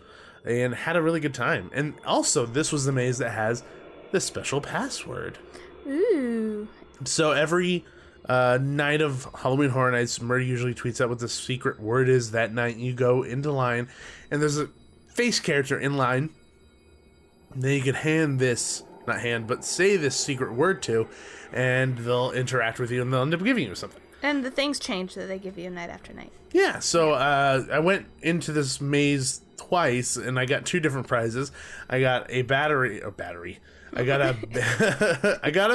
S2: and had a really good time. And also, this was the maze that has the special password.
S1: Ooh.
S2: So every night of Halloween Horror Nights, Murray usually tweets out what the secret word is that night. You go into line, and there's a face character in line. Then you can say this secret word to, and they'll interact with you, and they'll end up giving you something.
S1: And the things change that they give you night after night.
S2: Yeah, so I went into this maze twice, and I got 2 different prizes. I got a battery. I got a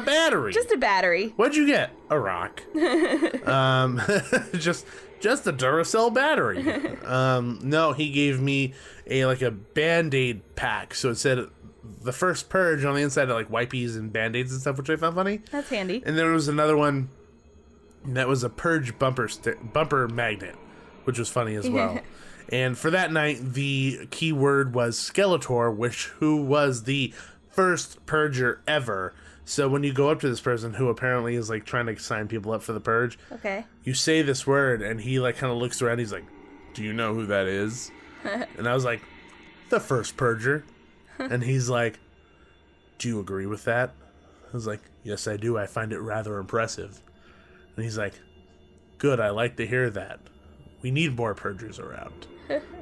S2: battery.
S1: Just a battery.
S2: What'd you get? A rock. Just a Duracell battery. No, he gave me a Band-Aid pack. So it said the first purge on the inside of like wipies and Band-Aids and stuff, which I found funny.
S1: That's handy.
S2: And there was another one that was a purge bumper magnet, which was funny as well. And for that night, the keyword was Skeletor, who was the first purger ever. So when you go up to this person who apparently is like trying to sign people up for the purge,
S1: okay,
S2: you say this word and he like kind of looks around. He's like, "Do you know who that is?" And I was like, "The first purger." And he's like, "Do you agree with that?" I was like, "Yes, I do. I find it rather impressive." And he's like, "Good. I like to hear that. We need more purgers around.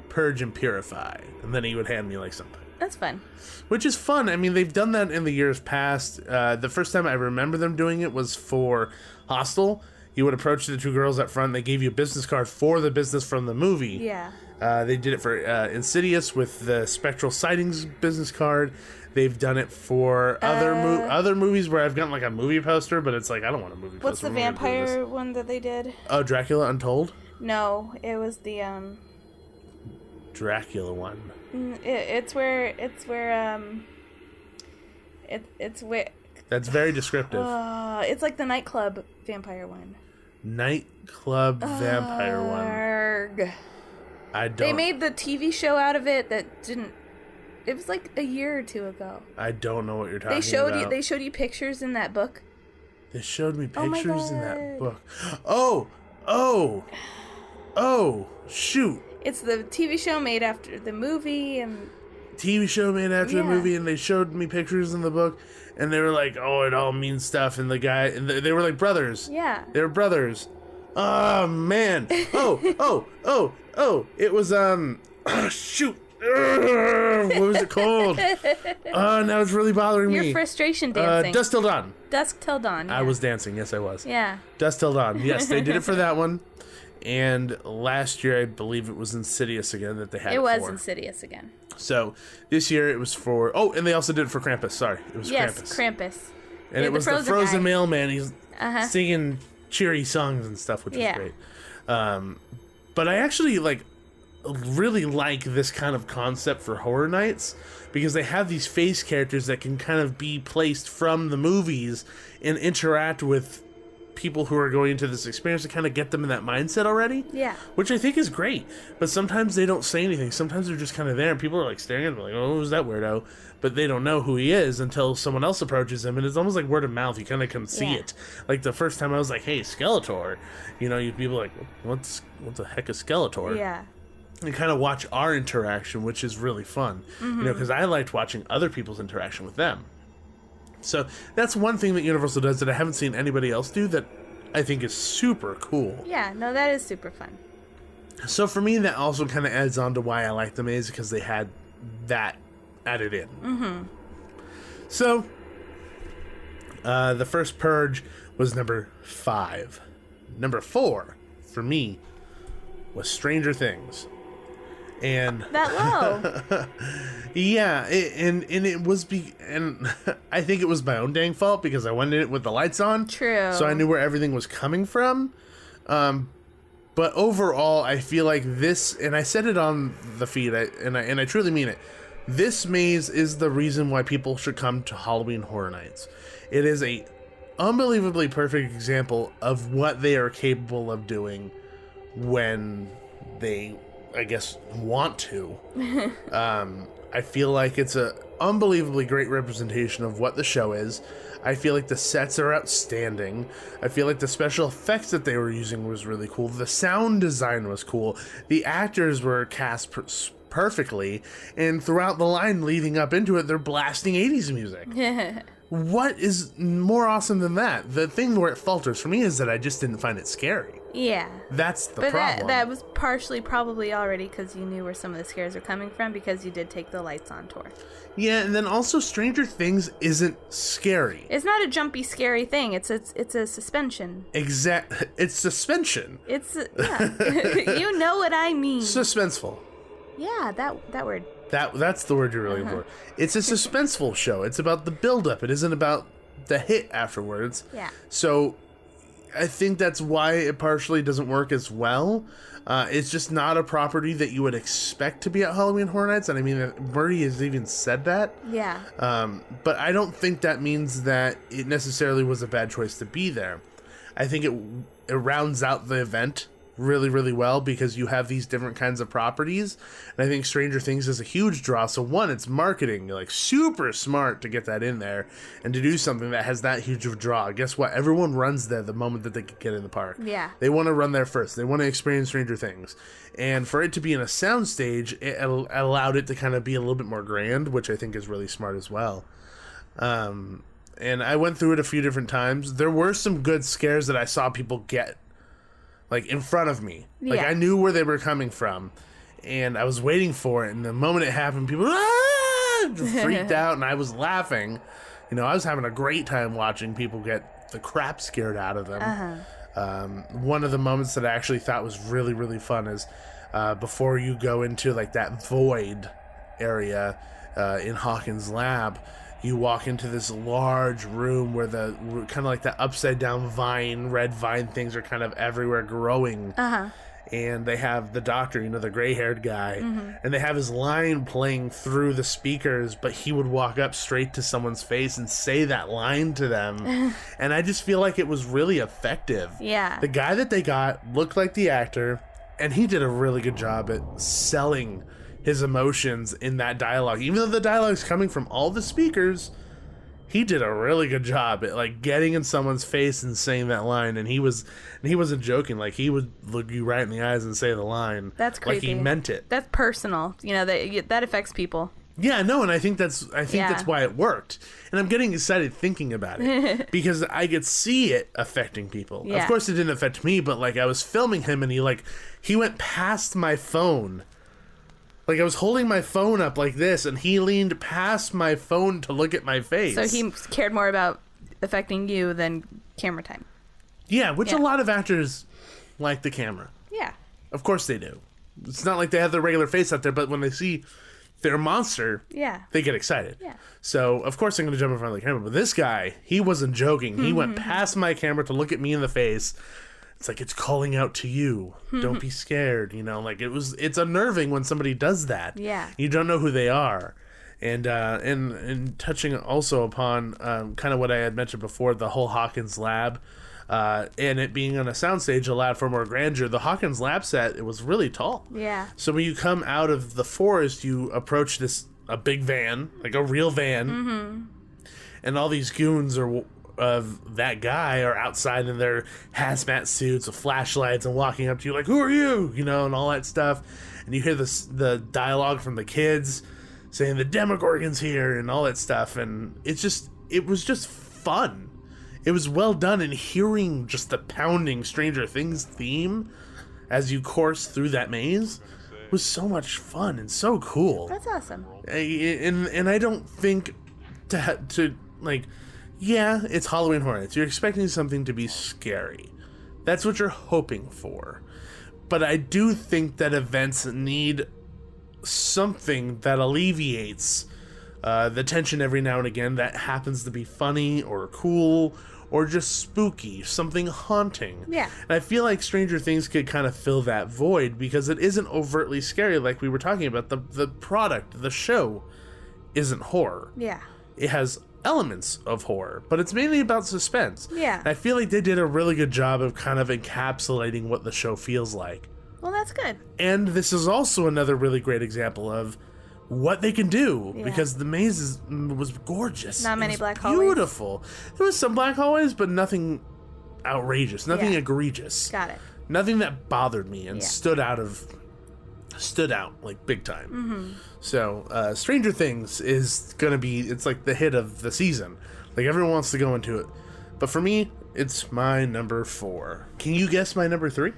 S2: Purge and purify." And then he would hand me like something.
S1: That's fun.
S2: Which is fun. I mean, they've done that in the years past. The first time I remember them doing it was for Hostel. You would approach the 2 girls up front. They gave you a business card for the business from the movie.
S1: Yeah.
S2: They did it for Insidious with the Spectral Sightings business card. They've done it for other movies where I've gotten like a movie poster, but it's like, I don't want a movie
S1: What's
S2: poster.
S1: the vampire one that they did?
S2: Oh, Dracula Untold?
S1: No, it was the
S2: Dracula one.
S1: It's where
S2: That's very descriptive.
S1: it's like the nightclub vampire one.
S2: Nightclub vampire one.
S1: Arg.
S2: I don't.
S1: They made the TV show out of it that didn't. It was like a year or 2 ago.
S2: I don't know what you're talking about.
S1: They showed you pictures in that book.
S2: They showed me
S1: Oh my
S2: pictures in that
S1: God.
S2: book. Oh, shoot.
S1: It's the TV show made after the movie, and
S2: TV show made after the
S1: Yeah.
S2: movie, and they showed me pictures in the book, and they were like, "Oh, it all means stuff." And the guy, and they were like brothers.
S1: yeah.
S2: They were brothers. Oh man. Oh. It was shoot. What was it called? Now it's really bothering me.
S1: Your frustration dancing.
S2: Dusk Till Dawn.
S1: Dusk Till Dawn. Yeah.
S2: I was dancing. Yes, I was.
S1: Yeah.
S2: Dusk Till Dawn. Yes, they did it for that one. And last year, I believe it was Insidious again that they had it
S1: It was
S2: for.
S1: Insidious again.
S2: So this year it was for... Oh, and they also did it for Krampus. Sorry, it was
S1: Yes,
S2: Krampus.
S1: Krampus.
S2: And
S1: Yeah,
S2: it was the Frozen
S1: guy.
S2: mailman. He's
S1: Uh-huh.
S2: singing cheery songs and stuff, which was
S1: Yeah.
S2: great. But I actually really like this kind of concept for horror nights because they have these face characters that can kind of be placed from the movies and interact with people who are going into this experience to kind of get them in that mindset already.
S1: Yeah.
S2: Which I think is great. But sometimes they don't say anything. Sometimes they're just kind of there and people are like staring at them like, "Oh, who's that weirdo?" But they don't know who he is until someone else approaches him, and it's almost like word of mouth. You kind of can see
S1: Yeah.
S2: it. Like the first time I was like, "Hey, Skeletor," you'd be like, what the heck is Skeletor?
S1: Yeah.
S2: And kind of watch our interaction, which is really fun. Because I liked watching other people's interaction with them. So that's one thing that Universal does that I haven't seen anybody else do that I think is super cool.
S1: Yeah, no, that is super fun.
S2: So for me, that also kind of adds on to why I like the maze, because they had that added in. Mm-hmm. So the first purge was number 5. Number 4 for me was Stranger Things. And
S1: That low.
S2: yeah, and I think it was my own dang fault because I went in it with the lights on.
S1: True.
S2: So I knew where everything was coming from. But overall, I feel like this, and I said it on the feed, and I truly mean it. This maze is the reason why people should come to Halloween Horror Nights. It is a unbelievably perfect example of what they are capable of doing when they, I guess, want to. I feel like it's a unbelievably great representation of what the show is. I feel like the sets are outstanding. I feel like the special effects that they were using was really cool. The sound design was cool. The actors were cast perfectly. And throughout the line leading up into it, they're blasting 80s music. What is more awesome than that? The thing where it falters for me is that I just didn't find it scary.
S1: Yeah.
S2: That's the problem.
S1: That was partially probably already because you knew where some of the scares are coming from because you did take the lights on tour.
S2: Yeah, and then also Stranger Things isn't scary.
S1: It's not a jumpy, scary thing. It's a suspension.
S2: It's suspension.
S1: Yeah. You know what I mean.
S2: Suspenseful.
S1: Yeah, that word.
S2: That's the word you're looking for. It's a suspenseful show. It's about the build-up. It isn't about the hit afterwards.
S1: Yeah.
S2: So I think that's why it partially doesn't work as well. It's just not a property that you would expect to be at Halloween Horror Nights. And I mean, Murray has even said that.
S1: Yeah.
S2: But I don't think that means that it necessarily was a bad choice to be there. I think it rounds out the event really, really well because you have these different kinds of properties. And I think Stranger Things is a huge draw. So one, it's marketing, like super smart to get that in there and to do something that has that huge of a draw. Guess what? Everyone runs there the moment that they can get in the park.
S1: Yeah.
S2: They want to run there first. They want to experience Stranger Things. And for it to be in a soundstage, it allowed it to kind of be a little bit more grand, which I think is really smart as well. And I went through it a few different times. There were some good scares that I saw people get like in front of me. Like I knew where they were coming from and I was waiting for it. And the moment it happened, people freaked out and I was laughing. You know, I was having a great time watching people get the crap scared out of them. One of the moments that I actually thought was really, really fun is before you go into like that void area in Hawkins' lab, you walk into this large room where the kind of like the upside down vine, red vine things are kind of everywhere growing. And they have the doctor, you know, the gray haired guy, and they have his line playing through the speakers, but he would walk up straight to someone's face and say that line to them. And I just feel like it was really effective.
S1: Yeah.
S2: The guy that they got looked like the actor, and he did a really good job at selling his emotions in that dialogue. Even though the dialogue's coming from all the speakers, he did a really good job at like getting in someone's face and saying that line. And he wasn't joking. Like he would look you right in the eyes and say the line.
S1: That's creepy.
S2: Like he meant it.
S1: That's personal. You know, that affects people.
S2: Yeah, no, and I think that's why it worked. And I'm getting excited thinking about it because I could see it affecting people.
S1: Yeah.
S2: Of course it didn't affect me, but like I was filming him and he went past my phone. Like I was holding my phone up like this and he leaned past my phone to look at my face.
S1: So he cared more about affecting you than camera time.
S2: Yeah, which a lot of actors like the camera.
S1: Yeah.
S2: Of course they do. It's not like they have their regular face out there, but when they see their monster, they get excited.
S1: Yeah.
S2: So, of course I'm going to jump in front of the camera. But this guy, he wasn't joking. He went past my camera to look at me in the face. It's like, it's calling out to you. Don't be scared. You know, like it's unnerving when somebody does that.
S1: Yeah.
S2: You don't know who they are. And touching also upon kind of what I had mentioned before, the whole Hawkins lab, and it being on a soundstage allowed for more grandeur. The Hawkins lab set, it was really tall.
S1: Yeah.
S2: So when you come out of the forest, you approach a big van, like a real van, and all these goons of that guy are outside in their hazmat suits with flashlights and walking up to you like, who are you? You know, and all that stuff. And you hear the dialogue from the kids saying the Demogorgon's here and all that stuff. And it was just fun. It was well done, and hearing just the pounding Stranger Things theme as you course through that maze was so much fun and so cool.
S1: That's awesome.
S2: And I don't think to like, yeah, it's Halloween Horror Nights. You're expecting something to be scary. That's what you're hoping for. But I do think that events need something that alleviates the tension every now and again that happens to be funny or cool or just spooky, something haunting.
S1: Yeah.
S2: And I feel like Stranger Things could kind of fill that void because it isn't overtly scary like we were talking about. The product, the show, isn't horror.
S1: Yeah.
S2: It has elements of horror, but it's mainly about suspense.
S1: Yeah.
S2: And I feel like they did a really good job of kind of encapsulating what the show feels like.
S1: Well, that's good.
S2: And this is also another really great example of what they can do,
S1: Yeah.
S2: because the maze was gorgeous.
S1: Not many
S2: It was
S1: black hallways.
S2: Beautiful. There was some black hallways, but nothing outrageous, nothing
S1: Yeah.
S2: egregious.
S1: Got it.
S2: Nothing that bothered me and
S1: Yeah.
S2: stood out like big time. So Stranger Things is gonna be, it's like the hit of the season. Like everyone wants to go into it, but for me, it's my number 4. Can you guess my number 3?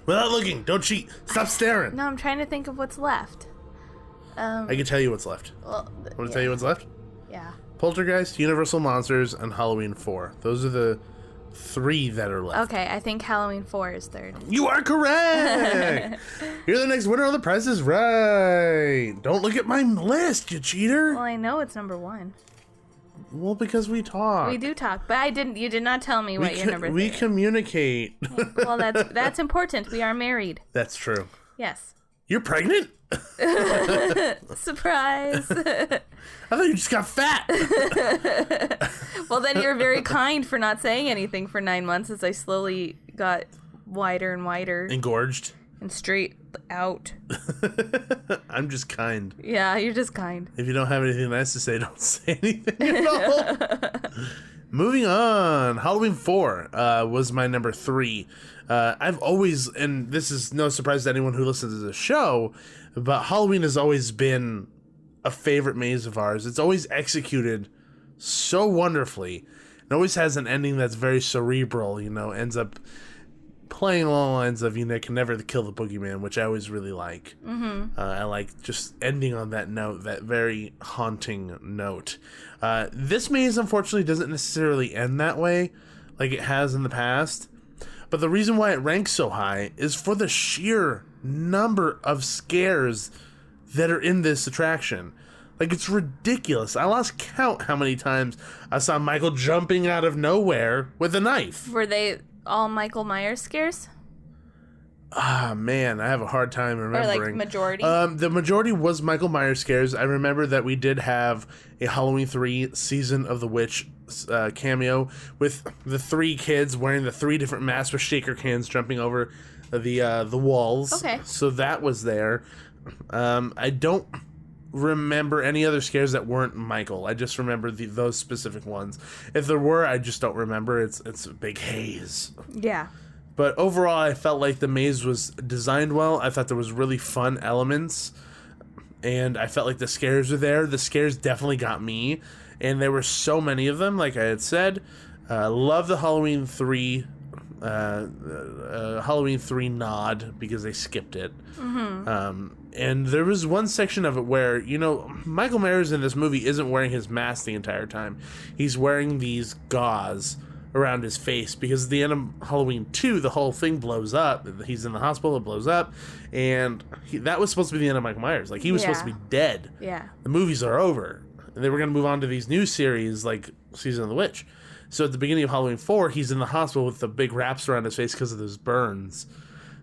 S2: Without looking, don't cheat. Stop staring.
S1: No, I'm trying to think of what's left.
S2: I can tell you what's left.
S1: Well,
S2: Want to tell you what's left?
S1: Yeah.
S2: Poltergeist, Universal Monsters, and Halloween 4. Those are the 3 that are left.
S1: Okay, I think Halloween 4 is third.
S2: You are correct! You're the next winner of the Price is Right! Don't look at my list, you cheater!
S1: Well, I know it's number 1.
S2: Well, because we talk.
S1: We do talk, but you did not tell me what your number 3
S2: We
S1: is.
S2: communicate.
S1: Well, that's important. We are married.
S2: That's true.
S1: Yes.
S2: You're pregnant?
S1: Surprise.
S2: I thought you just got fat.
S1: Well, then you're very kind for not saying anything for 9 months as I slowly got wider and wider
S2: Engorged.
S1: and straight out.
S2: I'm just kind.
S1: Yeah, you're just kind.
S2: If you don't have anything nice to say, don't say anything at all. Moving on. Halloween 4 was my number 3. I've always, and this is no surprise to anyone who listens to the show, but Halloween has always been a favorite maze of ours. It's always executed so wonderfully. It always has an ending that's very cerebral, ends up playing along the lines of, can never kill the boogeyman, which I always really like. I like just ending on that note, that very haunting note. This maze, unfortunately, doesn't necessarily end that way like it has in the past. But the reason why it ranks so high is for the sheer number of scares that are in this attraction. Like, it's ridiculous. I lost count how many times I saw Michael jumping out of nowhere with a knife.
S1: Were they all Michael Myers scares?
S2: Ah, man, I have a hard time remembering.
S1: Or like majority?
S2: The majority was Michael Myers scares. I remember that we did have a Halloween 3 Season of the Witch cameo with the 3 kids wearing the 3 different masks with shaker cans jumping over the walls.
S1: Okay.
S2: So that was there. I don't remember any other scares that weren't Michael. I just remember those specific ones. If there were, I just don't remember. It's a big haze.
S1: Yeah.
S2: But overall, I felt like the maze was designed well. I thought there was really fun elements. And I felt like the scares were there. The scares definitely got me. And there were so many of them, like I had said. Love the Halloween 3 nod because they skipped it. And there was one section of it where, Michael Myers in this movie isn't wearing his mask the entire time. He's wearing these gauze around his face because at the end of Halloween 2, the whole thing blows up. He's in the hospital, it blows up, and that was supposed to be the end of Michael Myers. Like, he was supposed to be dead.
S1: Yeah.
S2: The movies are over, and they were going to move on to these new series like Season of the Witch. So at the beginning of Halloween 4, he's in the hospital with the big wraps around his face because of those burns.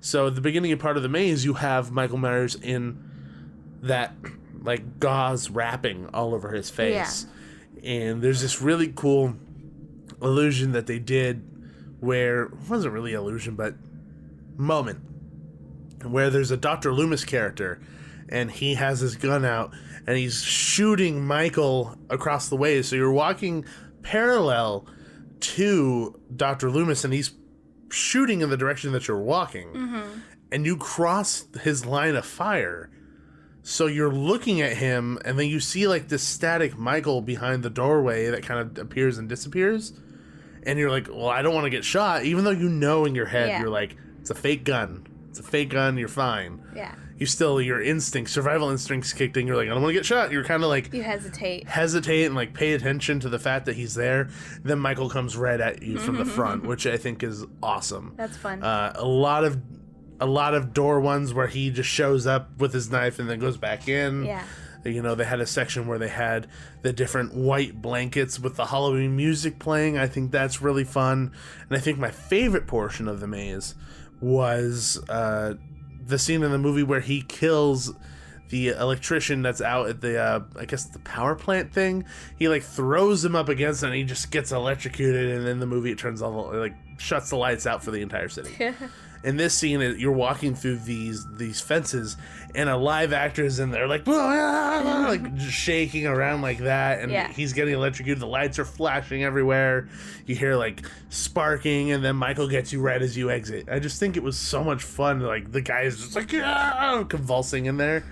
S2: So at the beginning of part of the maze, you have Michael Myers in that like gauze wrapping all over his face. Yeah. And there's this really cool illusion that they did where it wasn't really illusion but moment where there's a Dr. Loomis character and he has his gun out and he's shooting Michael across the way, so you're walking parallel to Dr. Loomis and he's shooting in the direction that you're walking, and you cross his line of fire. So you're looking at him, and then you see like this static Michael behind the doorway that kind of appears and disappears. And you're like, well, I don't want to get shot, even though in your head, you're like, it's a fake gun. It's a fake gun, you're fine.
S1: Yeah.
S2: Your survival instincts kicked in. You're like, I don't want to get shot. You're kind of like...
S1: You hesitate
S2: and like pay attention to the fact that he's there. Then Michael comes right at you from the front, which I think is awesome.
S1: That's fun.
S2: A lot of door ones where he just shows up with his knife and then goes back in.
S1: Yeah.
S2: They had a section where they had the different white blankets with the Halloween music playing. I think that's really fun. And I think my favorite portion of the maze was the scene in the movie where he kills the electrician that's out at the, I guess the power plant thing. He like throws him up against it and he just gets electrocuted. And then the movie, it turns all, like shuts the lights out for the entire city. In this scene, you're walking through these fences, and a live actor is in there, like, like just shaking around like that, and he's getting electrocuted. The lights are flashing everywhere. You hear like sparking, and then Michael gets you right as you exit. I just think it was so much fun. Like the guy is just like convulsing in there.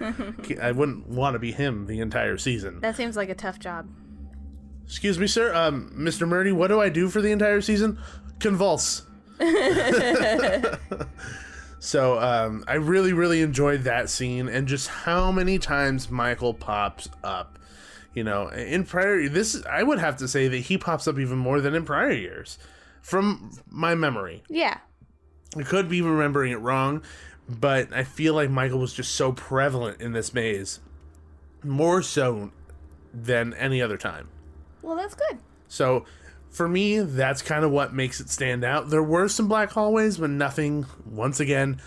S2: I wouldn't want to be him the entire season.
S1: That seems like a tough job.
S2: Excuse me, sir. Mr. Murdy, what do I do for the entire season? Convulse. So I really enjoyed that scene, and just how many times Michael pops up. You know, in prior, I would have to say that he pops up even more than in prior years, from my memory.
S1: Yeah.
S2: I could be remembering it wrong, but I feel like Michael was just so prevalent in this maze, more so than any other time.
S1: Well, that's good.
S2: So, for me, that's kind of what makes it stand out. There were some black hallways, but nothing, once again,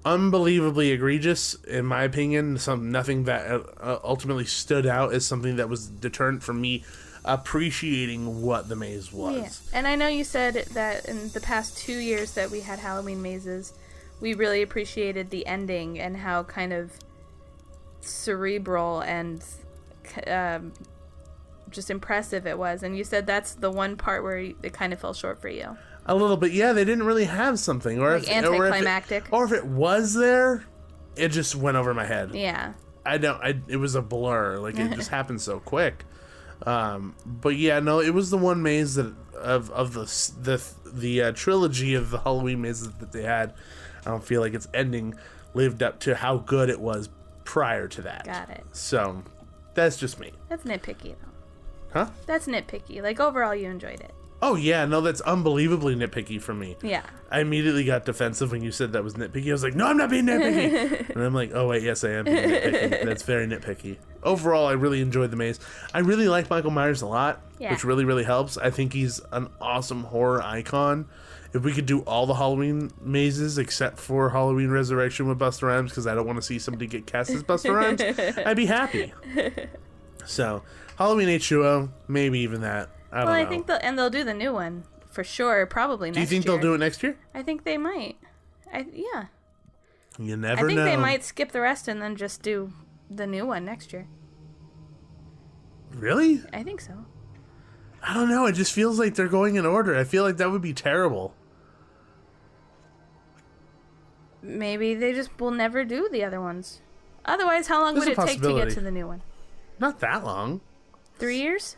S2: unbelievably egregious, in my opinion. Nothing that ultimately stood out as something that was deterrent from me appreciating what the maze was.
S1: Yeah. And I know you said that in the past 2 years that we had Halloween mazes, we really appreciated the ending and how kind of cerebral and just impressive it was. And you said that's the one part where it kind of fell short for you.
S2: A little bit, yeah. They didn't really have something, or
S1: like anticlimactic,
S2: or if it was there, it just went over my head.
S1: Yeah,
S2: it was a blur. Like it just happened so quick. But yeah, no, it was the one maze that of the trilogy of the Halloween mazes that they had. I don't feel like its ending lived up to how good it was prior to that.
S1: Got it.
S2: So that's just me.
S1: That's nitpicky though.
S2: Huh?
S1: That's nitpicky. Like overall, you enjoyed it.
S2: Oh yeah, no, that's unbelievably nitpicky for me.
S1: Yeah.
S2: I immediately got defensive when you said that was nitpicky. I was like, no, I'm not being nitpicky. And I'm like, oh wait, yes, I am being nitpicky. That's very nitpicky. Overall, I really enjoyed the maze. I really like Michael Myers a lot, which really helps. I think he's an awesome horror icon. If we could do all the Halloween mazes except for Halloween Resurrection with Busta Rhymes, because I don't want to see somebody get cast as Busta Rhymes, I'd be happy. So, Halloween H2O, maybe even that. I don't know.
S1: I think they'll do the new one for sure. Probably next year.
S2: Do you think they'll do it next year?
S1: I think they might. Yeah.
S2: You never know.
S1: I think they might skip the rest and then just do the new one next year.
S2: Really?
S1: I think so.
S2: I don't know. It just feels like they're going in order. I feel like that would be terrible.
S1: Maybe they just will never do the other ones. Otherwise, how long would it take to get to the new one?
S2: Not that long.
S1: 3 years?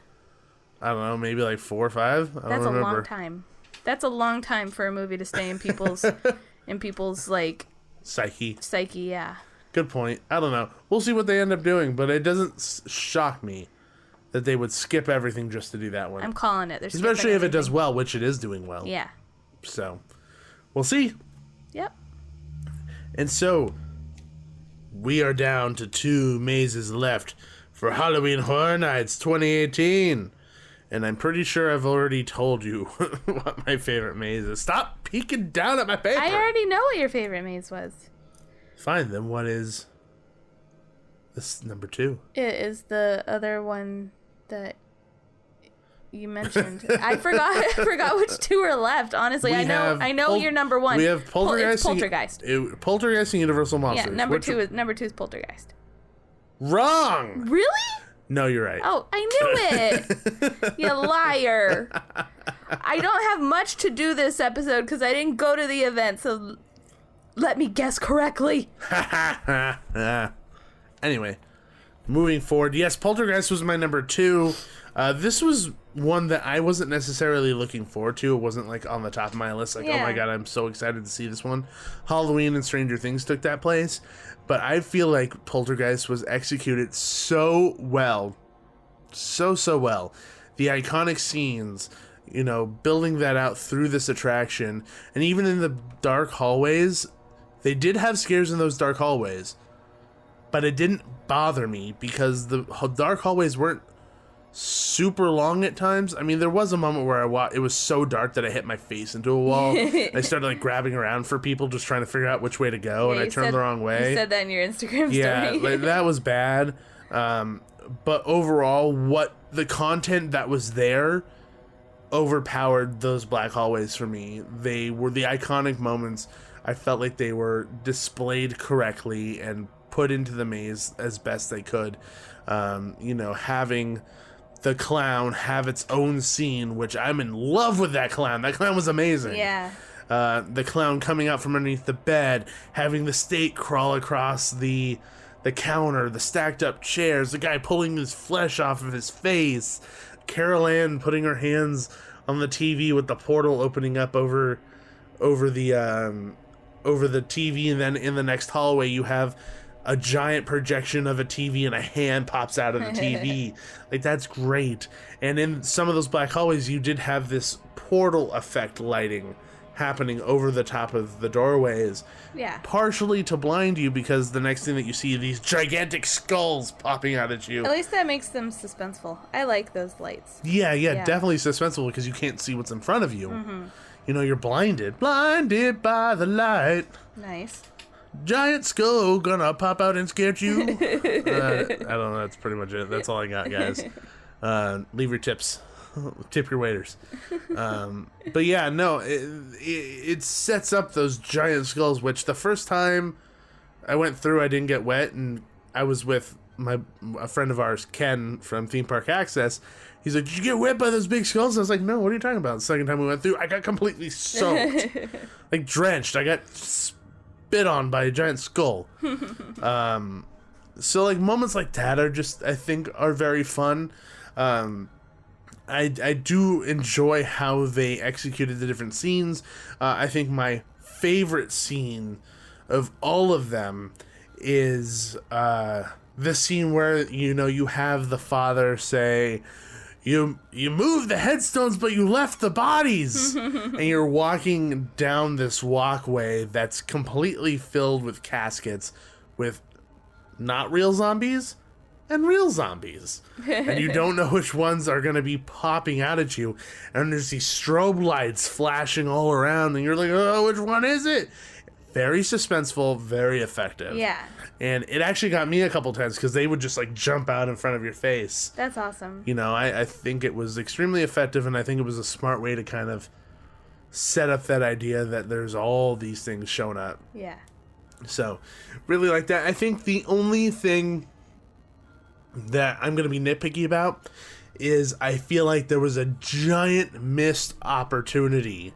S2: I don't know, maybe like 4 or 5.
S1: That's a long time. That's a long time for a movie to stay in people's like
S2: psyche.
S1: Yeah.
S2: Good point. I don't know. We'll see what they end up doing, but it doesn't shock me that they would skip everything just to do that one.
S1: I'm calling it.
S2: Especially if it does well, which it is doing well.
S1: Yeah.
S2: So, we'll see.
S1: Yep.
S2: And so, we are down to 2 mazes left for Halloween Horror Nights 2018. And I'm pretty sure I've already told you what my favorite maze is. Stop peeking down at my paper.
S1: I already know what your favorite maze was.
S2: Fine, then what is this number 2?
S1: It is the other one that you mentioned. I forgot which 2 are left. Honestly, I know you're number 1.
S2: We have Poltergeist.
S1: Poltergeist.
S2: Poltergeist and Universal Monsters.
S1: Yeah, number 2 is Poltergeist.
S2: Wrong.
S1: Really?
S2: No, you're right.
S1: Oh, I knew it. You liar. I don't have much to do this episode because I didn't go to the event, so let me guess correctly.
S2: Anyway, moving forward. Yes, Poltergeist was my number 2. This was one that I wasn't necessarily looking forward to. It wasn't like on the top of my list. Like, oh my god, I'm so excited to see this one. Halloween and Stranger Things took that place. But I feel like Poltergeist was executed so well. So well. The iconic scenes, building that out through this attraction. And even in the dark hallways, they did have scares in those dark hallways. But it didn't bother me because the dark hallways weren't super long at times. I mean, there was a moment where it was so dark that I hit my face into a wall. I started like grabbing around for people, just trying to figure out which way to go, and I turned the wrong way.
S1: You said that in your Instagram story.
S2: Yeah, like, that was bad. But overall, what the content that was there overpowered those black hallways for me. They were the iconic moments I felt like they were displayed correctly and put into the maze as best they could. Having the clown have its own scene, which I'm in love with that clown. That clown was amazing.
S1: Yeah.
S2: The clown coming out from underneath the bed, having the steak crawl across the counter, the stacked up chairs, the guy pulling his flesh off of his face, Carol Ann putting her hands on the TV with the portal opening up over the TV, and then in the next hallway you have a giant projection of a TV and a hand pops out of the TV. Like, that's great. And in some of those black hallways, you did have this portal effect lighting happening over the top of the doorways.
S1: Yeah.
S2: Partially to blind you, because the next thing that you see are these gigantic skulls popping out at you.
S1: At least that makes them suspenseful. I like those lights.
S2: Yeah, definitely suspenseful, because you can't see what's in front of you. Mm-hmm. You're blinded. Blinded by the light.
S1: Nice.
S2: Giant skull gonna pop out and scare you. I don't know. That's pretty much it. That's all I got, guys. Leave your tips. Tip your waiters. But yeah, no, it sets up those giant skulls, which the first time I went through, I didn't get wet, and I was with a friend of ours, Ken, from Theme Park Access. He's like, "Did you get wet by those big skulls?" I was like, "No, what are you talking about?" The second time we went through, I got completely soaked. Like, drenched. I got spit on by a giant skull. So like moments like that are just, I think, are very fun. I do enjoy how they executed the different scenes. I think my favorite scene of all of them is the scene where you have the father say, You moved the headstones, but you left the bodies. And you're walking down this walkway that's completely filled with caskets with not real zombies and real zombies. And you don't know which ones are going to be popping out at you. And there's these strobe lights flashing all around. And you're like, oh, which one is it? Very suspenseful, very effective.
S1: Yeah.
S2: And it actually got me a couple times because they would just like jump out in front of your face.
S1: That's awesome.
S2: I think it was extremely effective, and I think it was a smart way to kind of set up that idea that there's all these things showing up.
S1: Yeah.
S2: So, really like that. I think the only thing that I'm going to be nitpicky about is I feel like there was a giant missed opportunity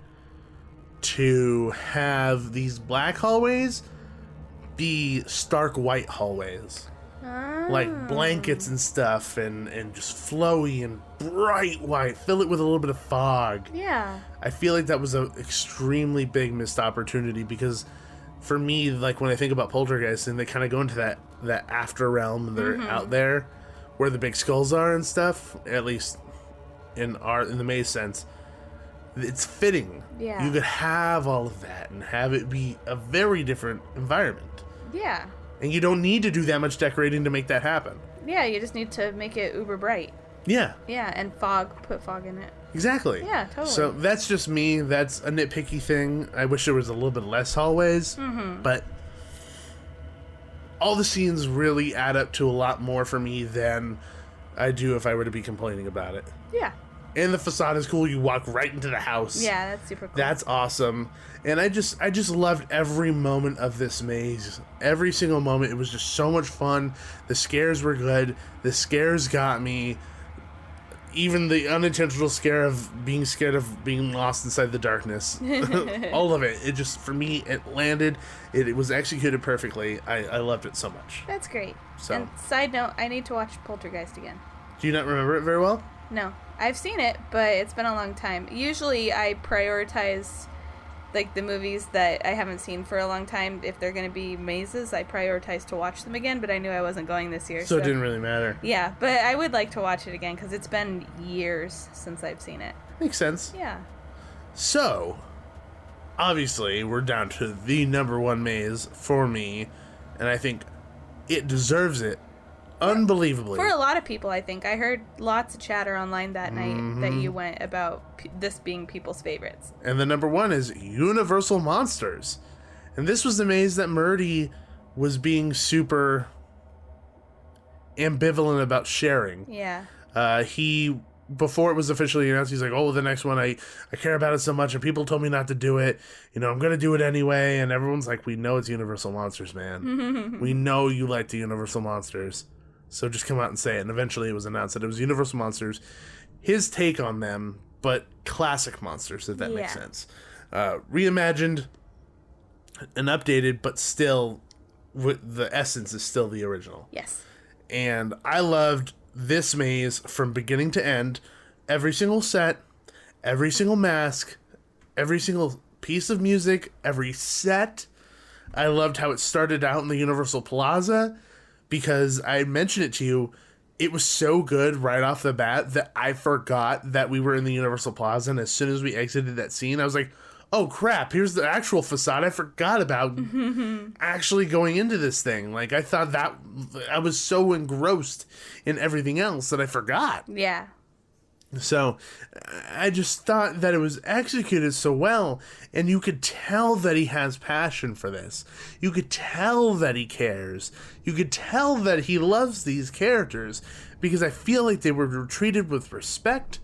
S2: to have these black hallways be stark white hallways. Like blankets and stuff, and just flowy and bright white. Fill it with a little bit of fog.
S1: Yeah. I
S2: feel like that was an extremely big missed opportunity, because for me, like when I think about Poltergeist, and they kind of go into that after realm, and they're out there where the big skulls are and stuff, at least in the maze sense, it's fitting.
S1: Yeah.
S2: You could have all of that and have it be a very different environment.
S1: Yeah.
S2: And you don't need to do that much decorating to make that happen.
S1: Yeah, you just need to make it uber bright.
S2: Yeah.
S1: Yeah, and put fog in it.
S2: Exactly.
S1: Yeah, totally.
S2: So that's just me. That's a nitpicky thing. I wish there was a little bit less hallways. But all the scenes really add up to a lot more for me than I do if I were to be complaining about it.
S1: Yeah.
S2: And the facade is cool. You walk right into the house.
S1: Yeah, that's super cool.
S2: That's awesome. And I just loved every moment of this maze. Every single moment. It was just so much fun. The scares were good. The scares got me. Even the unintentional scare of being scared of being lost inside the darkness. All of it. It just, for me, it landed. It was executed perfectly. I loved it so much.
S1: That's great.
S2: So.
S1: And side note, I need to watch Poltergeist again.
S2: Do you not remember it very well?
S1: No. I've seen it, but it's been a long time. Usually I prioritize like the movies that I haven't seen for a long time. If they're going to be mazes, I prioritize to watch them again, but I knew I wasn't going this year.
S2: So it didn't really matter.
S1: Yeah, but I would like to watch it again because it's been years since I've seen it.
S2: Makes sense.
S1: Yeah.
S2: So, obviously, we're down to the number one maze for me, and I think it deserves it. Unbelievably.
S1: For a lot of people, I think. I heard lots of chatter online that night that you went about this being people's favorites.
S2: And the number one is Universal Monsters. And this was the maze that Murdy was being super ambivalent about sharing.
S1: Yeah.
S2: He before it was officially announced, he's like, oh, the next one, I care about it so much, and people told me not to do it. You know, I'm going to do it anyway. And everyone's like, we know it's Universal Monsters, man. We know you like the Universal Monsters. So just come out and say it. And eventually it was announced that it was Universal Monsters, his take on them, but classic monsters, if that makes sense. Reimagined and updated, but still, the essence is still the original.
S1: Yes.
S2: And I loved this maze from beginning to end. Every single set, every single mask, every single piece of music, every set. I loved how it started out in the Universal Plaza, because I mentioned it to you, it was so good right off the bat that I forgot that we were in the Universal Plaza, and as soon as we exited that scene, I was like, oh crap, here's the actual facade. I forgot about actually going into this thing. Like, I thought that I was so engrossed in everything else that I forgot.
S1: Yeah.
S2: So I just thought that it was executed so well, and you could tell that he has passion for this. You could tell that he cares. You could tell that he loves these characters, because I feel like they were treated with respect,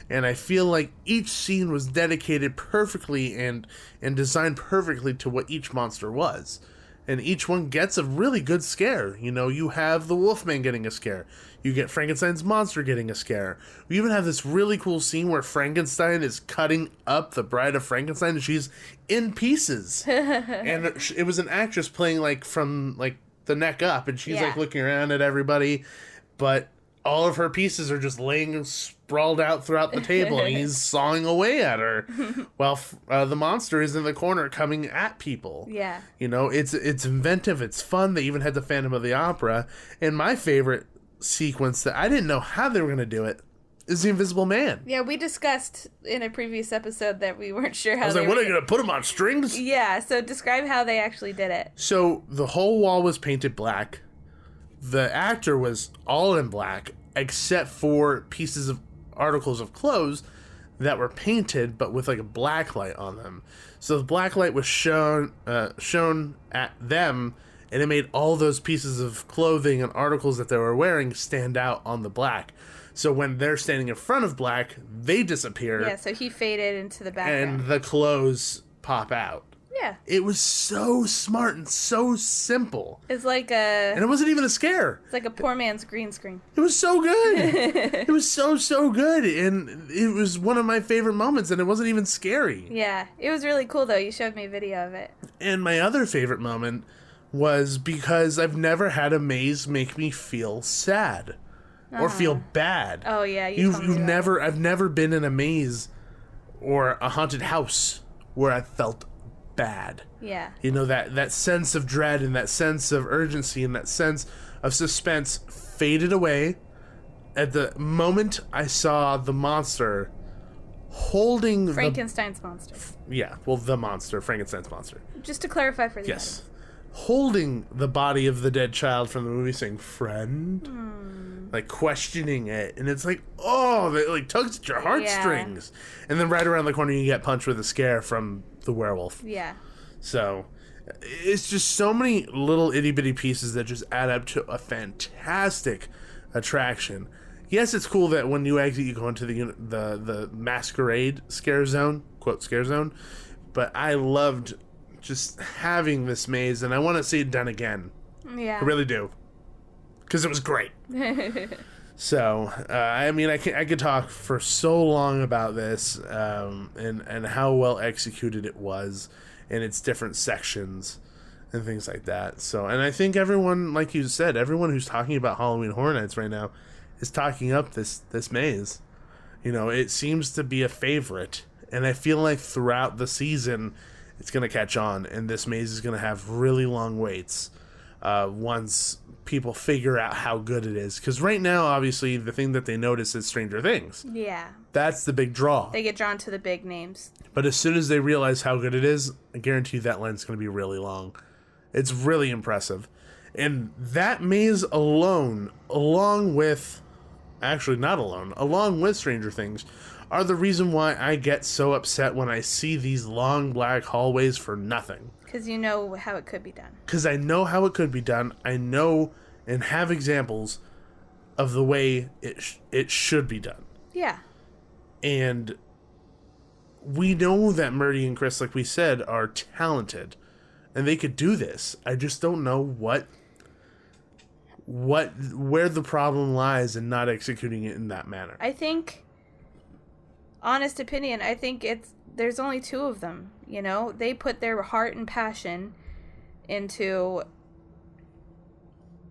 S2: and I feel like each scene was dedicated perfectly and designed perfectly to what each monster was. And each one gets a really good scare. You know, you have the Wolfman getting a scare. You get Frankenstein's monster getting a scare. We even have this really cool scene where Frankenstein is cutting up the Bride of Frankenstein, and she's in pieces. And it was an actress playing, like, from, like, the neck up, and she's, like, looking around at everybody. But all of her pieces are just laying sprawled out throughout the table, and he's sawing away at her while the monster is in the corner coming at people.
S1: Yeah.
S2: You know, it's inventive, it's fun. They even had the Phantom of the Opera. And my favorite sequence that I didn't know how they were going to do it is the Invisible Man.
S1: Yeah, we discussed in a previous episode that we weren't sure how
S2: I was like, what, are you going to put him on strings?
S1: Yeah, so describe how they actually did it.
S2: So the whole wall was painted black. The actor was all in black, except for pieces of articles of clothes that were painted, but with like a black light on them. So the black light was shown at them, and it made all those pieces of clothing and articles that they were wearing stand out on the black. So when they're standing in front of black, they disappear.
S1: Yeah, so he faded into the background.
S2: And the clothes pop out.
S1: Yeah.
S2: It was so smart and so simple.
S1: It's like
S2: And it wasn't even a scare.
S1: It's like a poor man's green screen.
S2: It was so good. It was so good. And it was one of my favorite moments, and it wasn't even scary.
S1: Yeah. It was really cool, though. You showed me a video of it.
S2: And my other favorite moment was because I've never had a maze make me feel sad or feel bad.
S1: Oh, yeah.
S2: I've never been in a maze or a haunted house where I felt bad.
S1: Yeah.
S2: You know, that sense of dread and that sense of urgency and that sense of suspense faded away at the moment I saw the monster holding
S1: Frankenstein's monster.
S2: the monster, Frankenstein's monster.
S1: Just to clarify for the
S2: Yes.
S1: audience.
S2: Holding the body of the dead child from the movie, saying, friend? Like, questioning it. And it's like, oh, it like tugs at your heartstrings. And then right around the corner, you get punched with a scare from the werewolf.
S1: Yeah.
S2: So, it's just so many little itty-bitty pieces that just add up to a fantastic attraction. Yes, it's cool that when you exit, you go into the masquerade scare zone, quote, scare zone. But I loved just having this maze, and I want to see it done again.
S1: Yeah.
S2: I really do. Because it was great. So, I mean, I could talk for so long about this, and how well executed it was in its different sections and things like that. So, and I think everyone, like you said, everyone who's talking about Halloween Horror Nights right now is talking up this maze. You know, it seems to be a favorite, and I feel like throughout the season, it's going to catch on, and this maze is going to have really long waits once people figure out how good it is. Because right now, obviously, the thing that they notice is Stranger Things.
S1: Yeah.
S2: That's the big draw.
S1: They get drawn to the big names.
S2: But as soon as they realize how good it is, I guarantee you that line's going to be really long. It's really impressive. And that maze alone, along with Stranger Things, are the reason why I get so upset when I see these long black hallways for nothing.
S1: Because you know how it could be done.
S2: Because I know how it could be done. I know and have examples of the way it should be done.
S1: Yeah.
S2: And we know that Murdy and Chris, like we said, are talented. And they could do this. I just don't know where the problem lies in not executing it in that manner.
S1: I think, honest opinion, I think there's only 2 of them, you know? They put their heart and passion into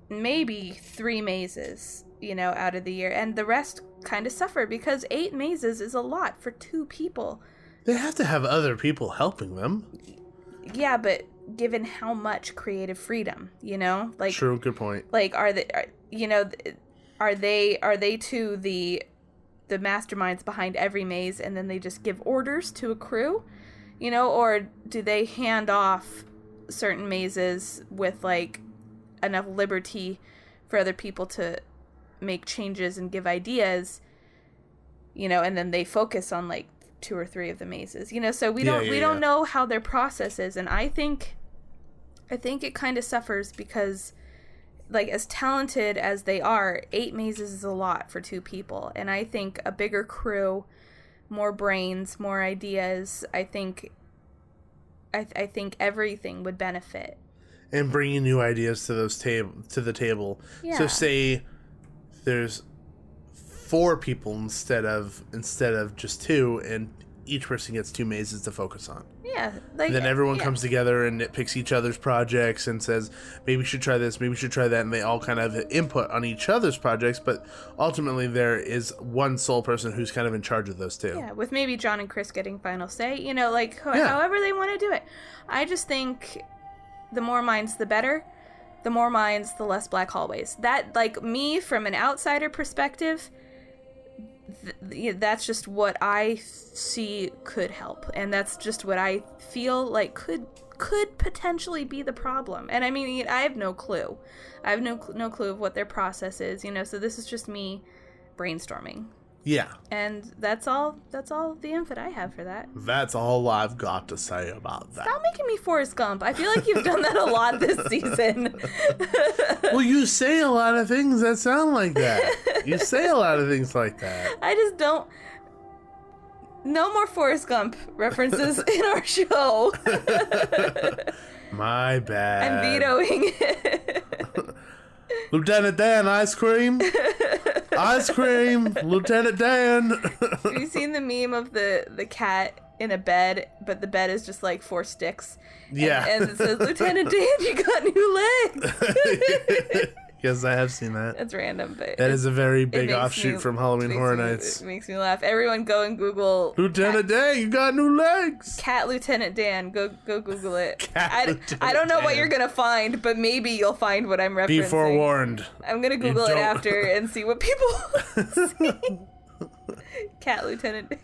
S1: maybe 3 mazes, you know, out of the year. And the rest kind of suffer because 8 mazes is a lot for 2 people.
S2: They have to have other people helping them.
S1: Yeah, but given how much creative freedom, you know? Like,
S2: true, good point.
S1: Like, are they 2 the masterminds behind every maze, and then they just give orders to a crew, you know? Or do they hand off certain mazes with, like, enough liberty for other people to make changes and give ideas, you know, and then they focus on, like, 2 or 3 of the mazes, you know? So we don't know how their process is, and I think it kind of suffers because, like, as talented as they are, 8 mazes is a lot for 2 people. And I think a bigger crew, more brains, more ideas, I think everything would benefit.
S2: And bringing new ideas to the table.
S1: Yeah.
S2: So say there's 4 people instead of just 2, and each person gets 2 mazes to focus on.
S1: Yeah. Like,
S2: And then everyone comes together and nitpicks each other's projects and says, maybe we should try this, maybe we should try that, and they all kind of have input on each other's projects, but ultimately there is one sole person who's kind of in charge of those 2.
S1: Yeah, with maybe John and Chris getting final say, you know, like, however they want to do it. I just think the more minds, the better. The more minds, the less black hallways. That, like, me, from an outsider perspective, that's just what I see could help, and that's just what I feel like could potentially be the problem. And I mean, I have no clue. I have no clue of what their process is, you know. So this is just me brainstorming.
S2: Yeah.
S1: And that's all the input I have for that.
S2: That's all I've got to say about that.
S1: Stop making me Forrest Gump. I feel like you've done that a lot this season.
S2: Well, you say a lot of things that sound like that. You say a lot of things like that.
S1: I just don't. No more Forrest Gump references in our show.
S2: My bad.
S1: I'm vetoing it.
S2: Lieutenant Dan, ice cream. Ice cream, Lieutenant Dan.
S1: Have you seen the meme of the cat in a bed, but the bed is just like 4 sticks?
S2: Yeah.
S1: And it says, Lieutenant Dan, you got new legs.
S2: Yes, I have seen that.
S1: That's random, but
S2: that is a very big offshoot from Halloween Horror Nights.
S1: It makes me laugh. Everyone go and Google
S2: Lieutenant Dan, you got new legs.
S1: Cat Lieutenant Dan. Go Google it.
S2: I
S1: don't know what you're gonna find, but maybe you'll find what I'm referencing.
S2: Be forewarned.
S1: I'm gonna Google it after and see what people see. Cat Lieutenant Dan.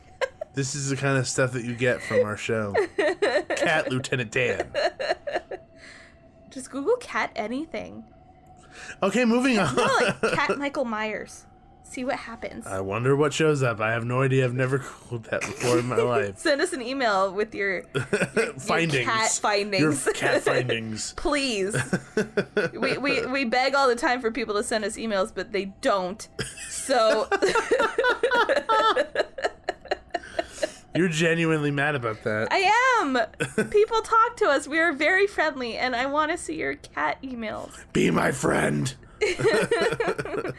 S2: This is the kind of stuff that you get from our show. Cat Lieutenant Dan.
S1: Just Google cat anything.
S2: Okay, moving on.
S1: No, like Cat Michael Myers. See what happens.
S2: I wonder what shows up. I have no idea. I've never Googled that before in my life.
S1: Send us an email with your
S2: findings.
S1: Your cat findings.
S2: Your cat findings.
S1: Please. We beg all the time for people to send us emails, but they don't. So
S2: You're genuinely mad about that.
S1: I am. People talk to us. We are very friendly, and I want to see your cat emails.
S2: Be my friend.
S1: I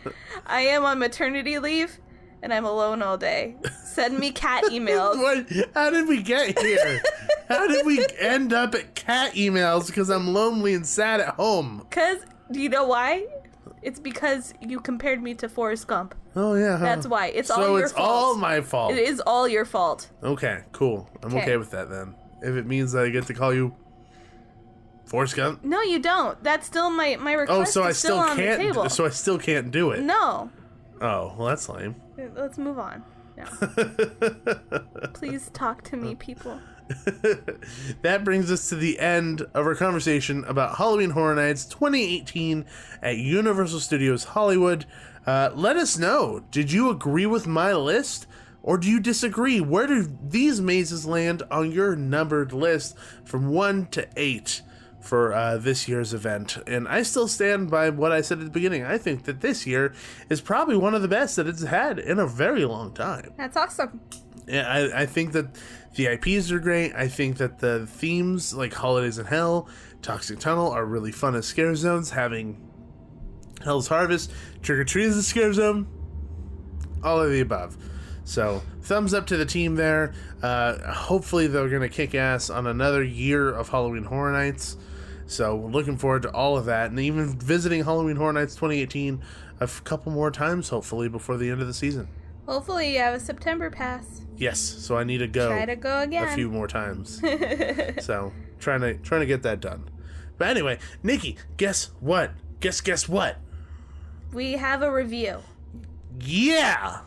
S1: am on maternity leave, and I'm alone all day. Send me cat emails.
S2: What? How did we get here? How did we end up at cat emails? Because I'm lonely and sad at home.
S1: Do you know why? It's because you compared me to Forrest Gump.
S2: Oh, yeah. Huh?
S1: That's why. It's all your fault.
S2: So it's all my fault.
S1: It is all your fault.
S2: Okay, cool. I'm okay with that then. If it means that I get to call you Forrest Gump.
S1: No, you don't. That's still my request. Oh, so I still can't. The table.
S2: So I still can't do it.
S1: No.
S2: Oh, well, that's lame.
S1: Let's move on. No. Please talk to me, people.
S2: That brings us to the end of our conversation about Halloween Horror Nights 2018 at Universal Studios Hollywood. Let us know. Did you agree with my list? Or do you disagree? Where do these mazes land on your numbered list from 1 to 8 for this year's event. And I still stand by what I said at the beginning. I think that this year is probably one of the best that it's had in a very long time.
S1: That's awesome.
S2: Yeah, I think that the IPs are great. I think that the themes like Holidays in Hell, Toxic Tunnel are really fun as scare zones. Having Hell's Harvest, Trick or Treat as a scare zone, all of the above. So thumbs up to the team there. Hopefully they're going to kick ass on another year of Halloween Horror Nights. So we're looking forward to all of that, and even visiting Halloween Horror Nights 2018 a couple more times, hopefully, before the end of the season.
S1: Hopefully you have a September pass.
S2: Yes, so I need to go.
S1: Try to go again.
S2: A few more times. So trying to get that done. But anyway, Nikki, guess what? Guess what?
S1: We have a review.
S2: Yeah!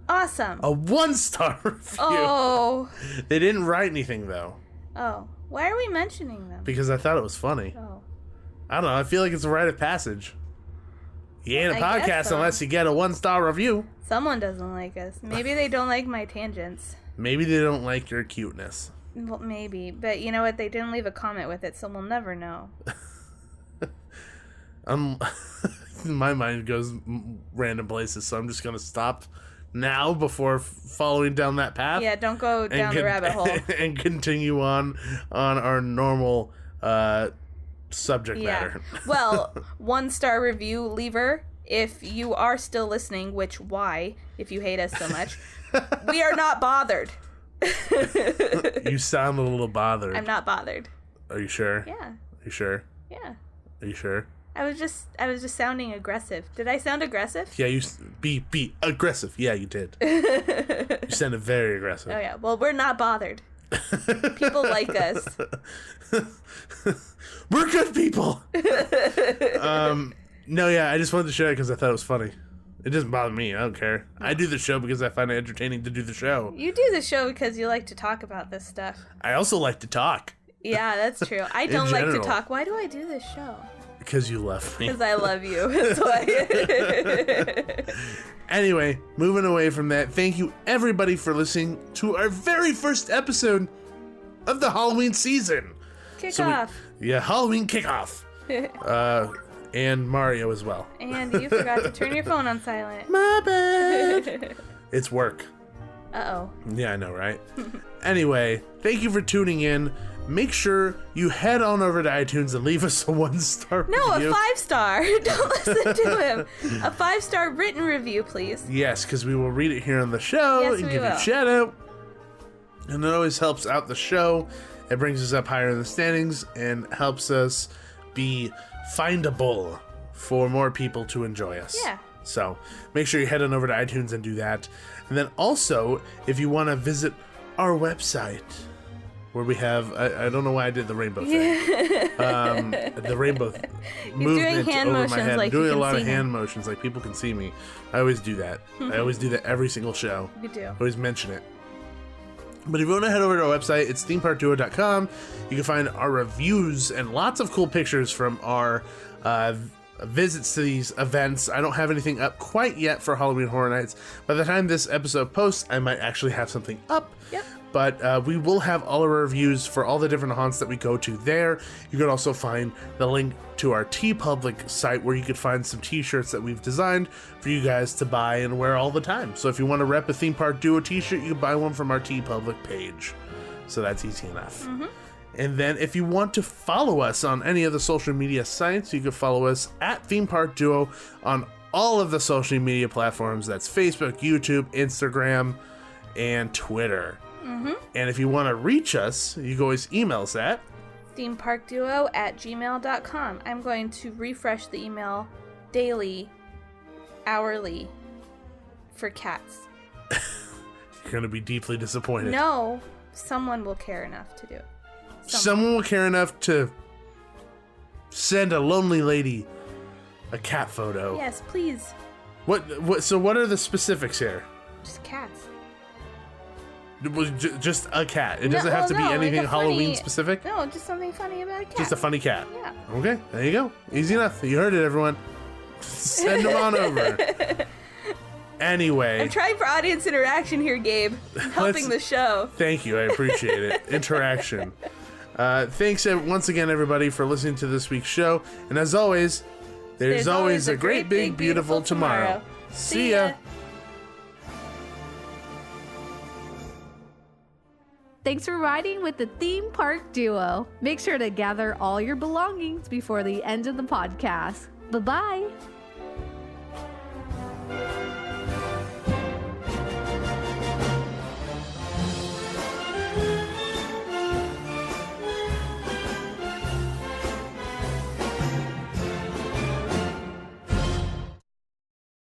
S1: Awesome.
S2: A 1-star review.
S1: Oh.
S2: They didn't write anything, though.
S1: Oh. Why are we mentioning them?
S2: Because I thought it was funny.
S1: Oh.
S2: I don't know. I feel like it's a rite of passage. You ain't a
S1: I guess
S2: podcast
S1: so.
S2: unless you get a 1-star review.
S1: Someone doesn't like us. Maybe they don't like my tangents.
S2: Maybe they don't like your cuteness.
S1: Well, maybe. But you know what? They didn't leave a comment with it, so we'll never know.
S2: My mind goes random places, so I'm just going to stop now before following down that path.
S1: Yeah, don't go down the rabbit hole.
S2: And continue on our normal subject matter.
S1: Well, 1-star review lever. If you are still listening, which why, if you hate us so much, we are not bothered.
S2: You sound a little bothered.
S1: I'm not bothered.
S2: Are you sure?
S1: Yeah.
S2: Are you sure?
S1: Yeah.
S2: Are you sure?
S1: I was just sounding aggressive. Did I sound aggressive?
S2: Yeah, you be aggressive. Yeah, you did. You sounded very aggressive.
S1: Oh yeah. Well, we're not bothered. People like us.
S2: We're good people. No, yeah, I just wanted to share it because I thought it was funny. It doesn't bother me. I don't care. I do the show because I find it entertaining to do the show.
S1: You do the show because you like to talk about this stuff.
S2: I also like to talk.
S1: Yeah, that's true. I don't like to talk. Why do I do this show?
S2: Because you love me.
S1: Because I love you. That's why.
S2: Anyway, moving away from that, thank you everybody for listening to our very first episode of the Halloween season.
S1: Kickoff.
S2: Halloween kickoff. And Mario as well.
S1: And you forgot to turn your phone on silent.
S2: My bad. It's work.
S1: Uh-oh.
S2: Yeah, I know, right? Anyway, thank you for tuning in. Make sure you head on over to iTunes and leave us a 1-star review.
S1: No, a 5-star. Don't listen to him. A 5-star written review, please.
S2: Yes, because we will read it here on the show
S1: Yes,
S2: and
S1: we
S2: give you
S1: will.
S2: a shout out. And it always helps out the show. It brings us up higher in the standings and helps us be findable for more people to enjoy us.
S1: Yeah.
S2: So make sure you head on over to iTunes and do that. And then also, if you want to visit our website, where we have, I don't know why I did the rainbow thing. The rainbow movement
S1: hand
S2: over my
S1: motions
S2: head.
S1: like
S2: I'm doing
S1: you
S2: a
S1: can
S2: lot of
S1: see
S2: hand
S1: him.
S2: motions like people can see me. I always do that. I always do that every single show.
S1: You do.
S2: I always mention it. But if you want to head over to our website, it's themeparkduo.com. You can find our reviews and lots of cool pictures from our visits to these events. I don't have anything up quite yet for Halloween Horror Nights. By the time this episode posts, I might actually have something up.
S1: Yep.
S2: But we will have all of our reviews for all the different haunts that we go to there. You can also find the link to our TeePublic site where you could find some t-shirts that we've designed for you guys to buy and wear all the time. So if you want to rep a Theme Park Duo t-shirt, you can buy one from our TeePublic page. So that's easy enough.
S1: Mm-hmm.
S2: And then if you want to follow us on any of the social media sites, you can follow us at Theme Park Duo on all of the social media platforms. That's Facebook, YouTube, Instagram, and Twitter.
S1: Mm-hmm.
S2: And if you want to reach us, you can always email us at
S1: themeparkduo@gmail.com. I'm going to refresh the email daily, hourly, for cats.
S2: You're going to be deeply disappointed.
S1: No, someone will care enough to do it.
S2: Someone will care enough to send a lonely lady a cat photo.
S1: Yes, please.
S2: So what are the specifics here?
S1: Just cats.
S2: Just a cat. It doesn't have to be anything
S1: like a
S2: Halloween
S1: funny,
S2: specific.
S1: No, just something funny about a cat.
S2: Just a funny cat.
S1: Yeah.
S2: Okay, there you go. Easy enough. You heard it, everyone. Send them on over. Anyway.
S1: I'm trying for audience interaction here, Gabe. I'm helping the show.
S2: Thank you. I appreciate it. Interaction. Thanks once again, everybody, for listening to this week's show. And as always, there's always a great, big, beautiful tomorrow. See ya.
S5: Thanks for riding with the theme park duo. Make sure to gather all your belongings before the end of the podcast. Bye-bye.